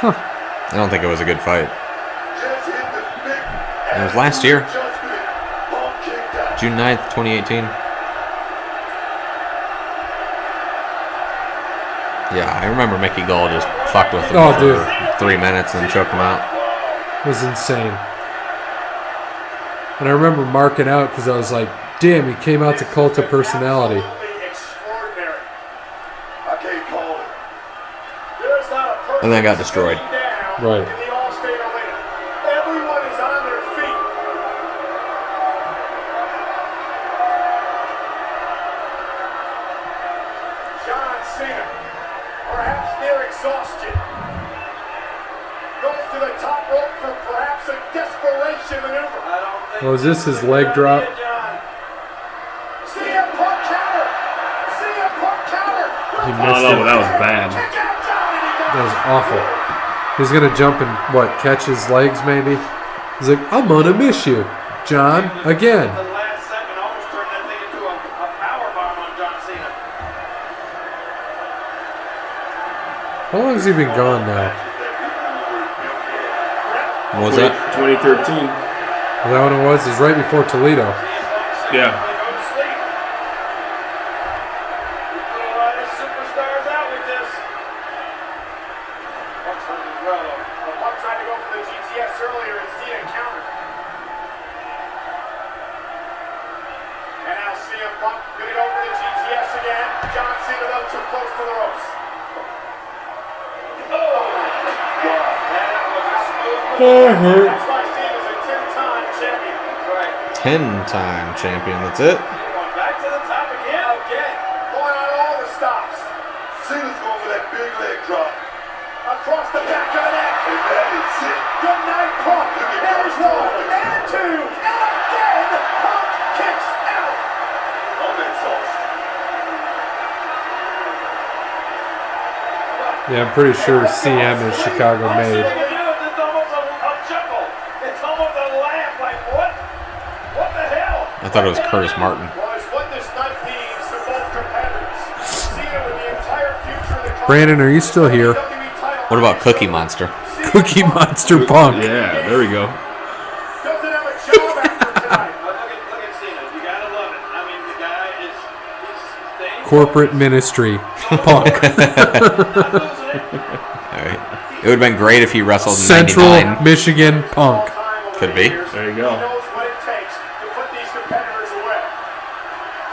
I don't think it was a good fight. It was last year, June 9th, 2018. Yeah, I remember Mickey Gall just fucked with him Oh, for dude. 3 minutes and then choked him out. It was insane. And I remember marking out because I was like, damn, he came out to Cult of Personality. Absolutely extraordinary. I can't call it. There's not a person And then got destroyed. sitting down Right. in the All-State Arena. Everyone is on their feet. John Cena, perhaps near exhaustion, goes to the top rope for perhaps a desperation maneuver. Was this his leg drop? CM Punk counter. CM Punk counter. He I missed don't know, it. but that was bad. Kick out, John, and he got That was awful. He's going to jump and, catch his legs maybe? He's like, I'm going to miss you, John, again. The last second almost turned that thing into a power bomb on John Cena. How long has he been gone now? What was that? 2013. Is that what it was? It was right before Toledo. Yeah. They go to sleep. Put a lot of superstars out with this. Punk's hurt as well, though. Punk tried to go for the GTS earlier and Cena countered. And now CM Punk gonna go for the GTS again. John Cena though too close to the ropes. That's why Cena's a 10-time champion. That's right. 10-time champion. That's it. Going back to the top again. Okay. Going on all the stops. Cena's going for that big leg drop. Across the back of the neck. And that is it. Good night, Punk. There's one and two. And again, Punk kicks out. I'm exhausted. Yeah, I'm pretty sure CM is Chicago made. It's almost a chuckle. It's almost a laugh. Like, what? What the hell? I thought it was Curtis Martin. Well, it's what this night means to both competitors. Cena with the entire future of the company. Brandon, are you still here? WWE title What about match. Cookie Monster? Cookie Monster Punk. Yeah, there we go. Doesn't have a job after tonight. Look at Cena. You gotta love it. I mean, the guy he's staying Corporate ministry. Punk. not losing it. All right. It would have been great if he wrestled in Central 99. Michigan Punk. Could be. There you go. He knows what it takes to put these competitors away.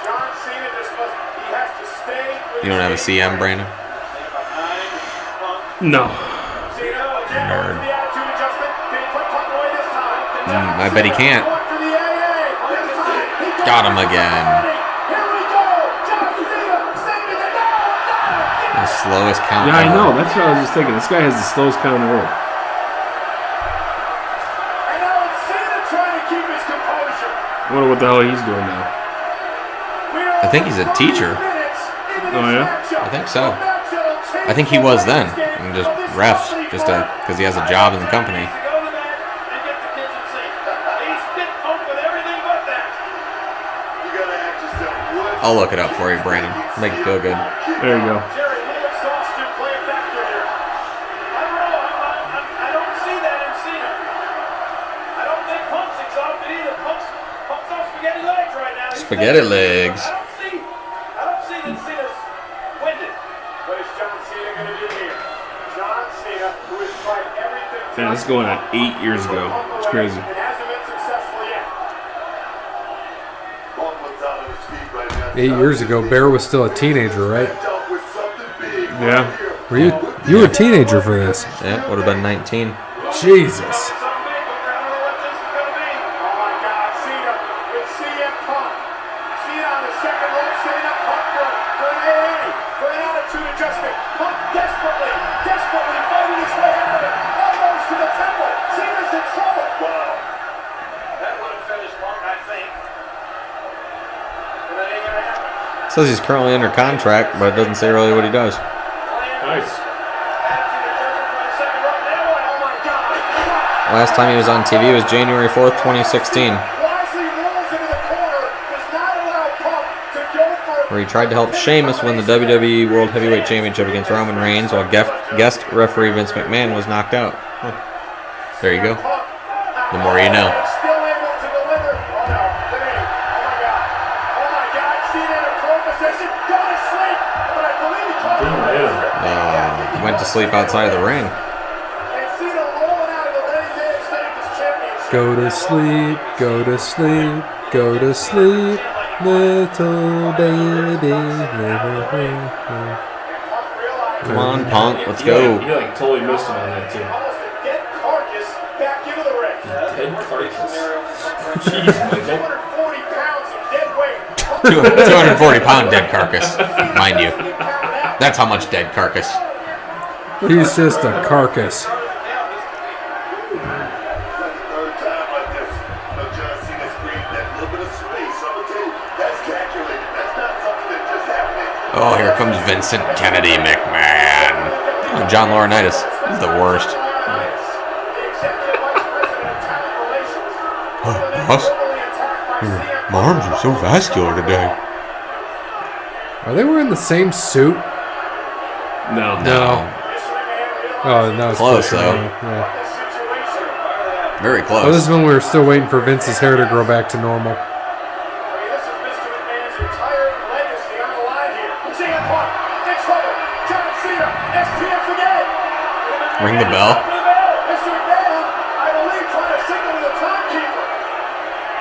John Cena just must, he has to stay with You don't have a CM, Brandon? No. Cena again Nerd. going for the attitude adjustment. Can he put Punk away this time? I bet he can't. Going for the AA. This time, he goes Got him for again. it. Here we go. John Cena saving it. No. The slowest count Yeah, I ever. know. That's what I was just thinking. This guy has the slowest count in the world. And now it's Cena trying to keep his composure. I wonder what the hell he's doing now. I think he's a teacher. Oh, yeah? I think so. I think he was then, and just refs, just because he has a job in the company. Go to the mat and get the kitchen sink. He's fit Punk with everything but that. You gotta ask yourself, what? I'll look it up for you, Brandon. Make you feel good. There you go. Jerry, little exhaustion play a factor here. I don't know. I don't see that in Cena. I don't think Punk's exhausted either. Punk's on spaghetti legs right now. He's Spaghetti thinking. legs. I don't see that Cena's winded. What is John Cena going to do here? John Cena, who has tried everything to Man, this is going on 8 years ago. It's crazy. and hasn't been successful yet. Punk was out of his feet right now. 8 years ago, Bear was still a teenager, right? Stepped out with something big Yeah. right here. Were you were a teenager for this? Yeah, would have been 19. Jesus. Something big, but I don't know what this is going to be. Oh my God, Cena with CM Punk. Cena on the second rope, setting up Punk for an AA, for an attitude adjustment. Punk desperately fighting his way out of it. Almost to the temple. Cena's in trouble. Wow. That would have finished Punk, I think. And that ain't gonna happen. Says he's currently under contract, but it doesn't say really what he does. Nice. Attitude adjustment for the second rope. Now what? Oh my God. Last time he was on TV was January 4th, 2016, Wisely rolls into the corner, does not allow Punk to go for where he tried to help Sheamus win the WWE World Heavyweight Championship against Roman Reigns while guest referee Vince McMahon was knocked out. Huh. There you go. Punk. The more you know. Still able to deliver. Oh no, it ain't. Oh my God. Oh my God, Cena in a prone position. Go to sleep. But I believe he caught him. went to sleep outside of the ring. And Cena rolling out of the Ladies and Stages Championship. Go to sleep, go to sleep, go to sleep, little baby. Come on, Punk, let's He go. like totally missed him on that too. Almost a dead carcass back into the ring. Dead carcass. Jeez, Michael. 240 pounds of dead weight. 240-pound dead carcass, mind you. That's how much dead carcass. He's just a carcass. Third time like this. No John Cena's created that little bit of space on the table. That's calculated. That's not something that just happened. Oh, here comes Vincent Kennedy McMahon. Oh, John Laurinaitis. He's the worst. The Executive Vice President of Talent Relations. Boss? Brutally attacked by CM My arms are so vascular today. Are they wearing the same suit? No. No. Oh, no. It's Close, Chris though. Hemsworth, Yeah. This situation. Very Oh, this close. is when we were still waiting for Vince's hair to grow back to normal. I mean, this is Mr. McMahon's entire legacy on the line here. CM Punk, in trouble. John Cena, STF again. Ring the bell. Mr. McMahon, I believe, trying to signal to the timekeeper.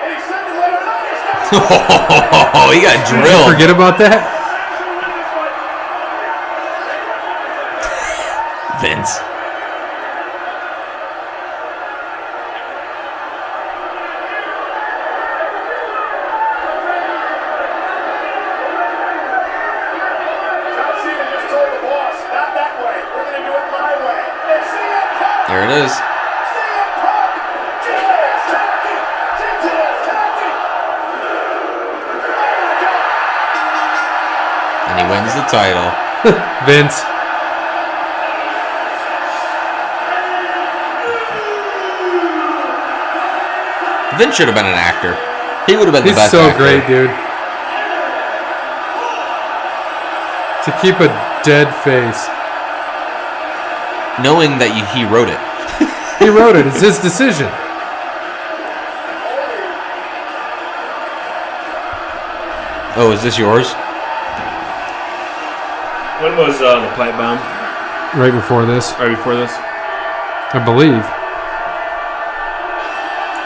And he said to let her know he's got Oh, he got Did you drilled. forget about that? Vince. John Cena just told the boss, not that way. We're going to do it my way. And CM Punk, There it is. CM Punk, GTS Tacky, GTS Tacky. And he wins the title. Vince. Vince should have been an actor. He would have been the He's best so actor. great, dude. To keep a dead face. Knowing that he wrote it. He wrote it. It's his decision. Oh, is this yours? When was the pipe bomb? Right before this, Right before this? I believe.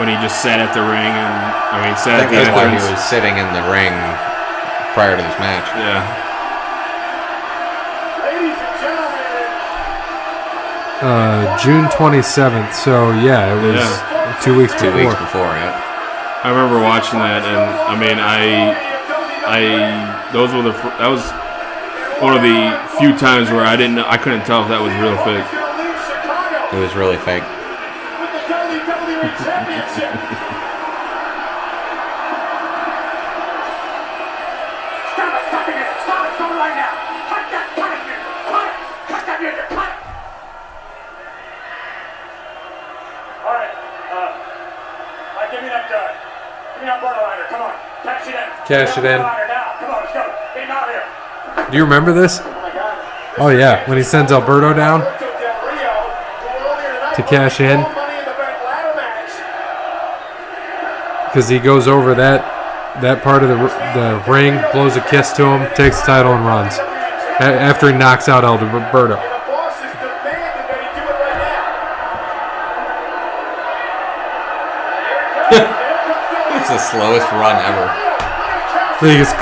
When he just sat at the ring and I sat at think the that's why he entrance. was sitting in the ring prior to this match. Yeah. Ladies and gentlemen, June 27th. So, yeah, it was Yeah. 2 weeks 2 before. weeks before, yeah. I remember watching that, and those were that was one of the few times where I couldn't tell if that was real fake. he's going to leave Chicago It was really fake. with the WWE Championship. Stop it, stop it, stop it, stop it right now. Cut that, cut it, cut it, cut that music, cut it. All right, give me that gun. Give me that borderliner, come on. Cash it in. Cash it in. Borderliner now, come on, let's go. Get him out of here. Do you remember this? Oh my God. Oh, yeah. When he sends Alberto down to cash in. Because he goes over that part of the ring, blows a kiss to him, takes the title and runs. After he knocks out Alberto. It's the slowest run ever. He gets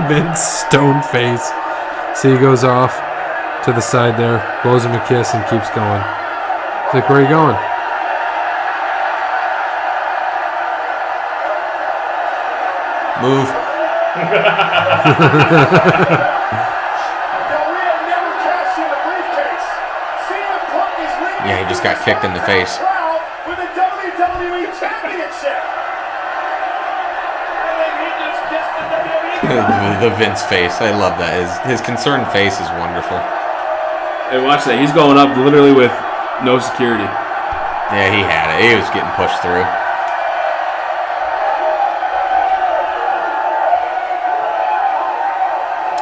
Vince stone face. See, he goes off to the side there, blows him a kiss, and keeps going. It's like, where are you going? Move. Yeah, he just got kicked in the face. With the WWE Championship. The Vince face. I love that. His concerned face is wonderful. And watch that. He's going up literally with no security. Yeah, he had it. He was getting pushed through.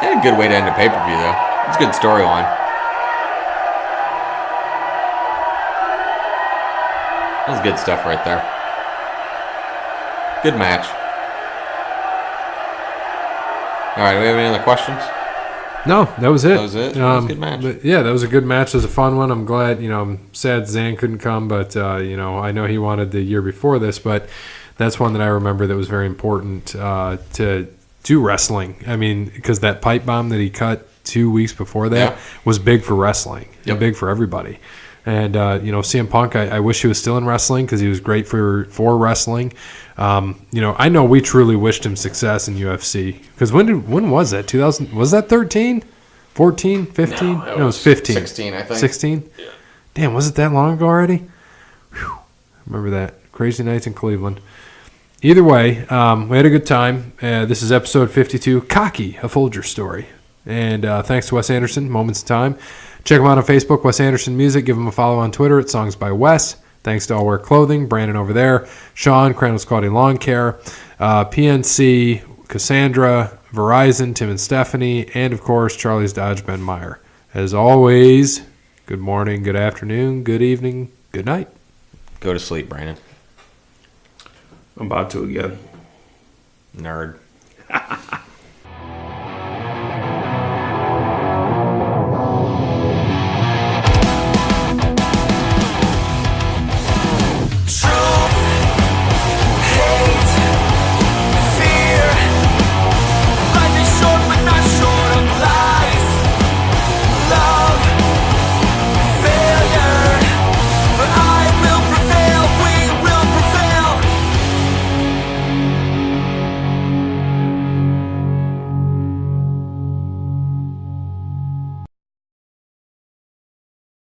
Had a good way to end a pay-per-view, though. It's a good storyline. That was good stuff right there. Good match. All right, do we have any other questions? No, that was it. That was it? That was a good match. But yeah, that was a good match. It was a fun one. I'm glad, I'm sad Zan couldn't come, but, I know he wanted the year before this, but that's one that I remember that was very important to do wrestling. I mean, because that pipe bomb that he cut 2 weeks before that was big for wrestling and big for everybody. And, CM Punk, I wish he was still in wrestling because he was great for wrestling. I know we truly wished him success in UFC. Because when was that? 2000? Was that 13? 14? 15? No, it was 15. 16, I think. 16? Yeah. Damn, was it that long ago already? Whew. Remember that. Crazy nights in Cleveland. Either way, we had a good time. This is episode 52, Cocky, a Folgers story. And thanks to Wes Anderson, Moments in Time. Check him out on Facebook, Wes Anderson Music. Give him a follow on Twitter at Songs by Wes. Thanks to All Wear Clothing, Brandon over there, Sean, Crandall's Quality Lawn Care, PNC, Cassandra, Verizon, Tim and Stephanie, and, of course, Charlie's Dodge, Ben Meyer. As always, good morning, good afternoon, good evening, good night. Go to sleep, Brandon. I'm about to again. Nerd.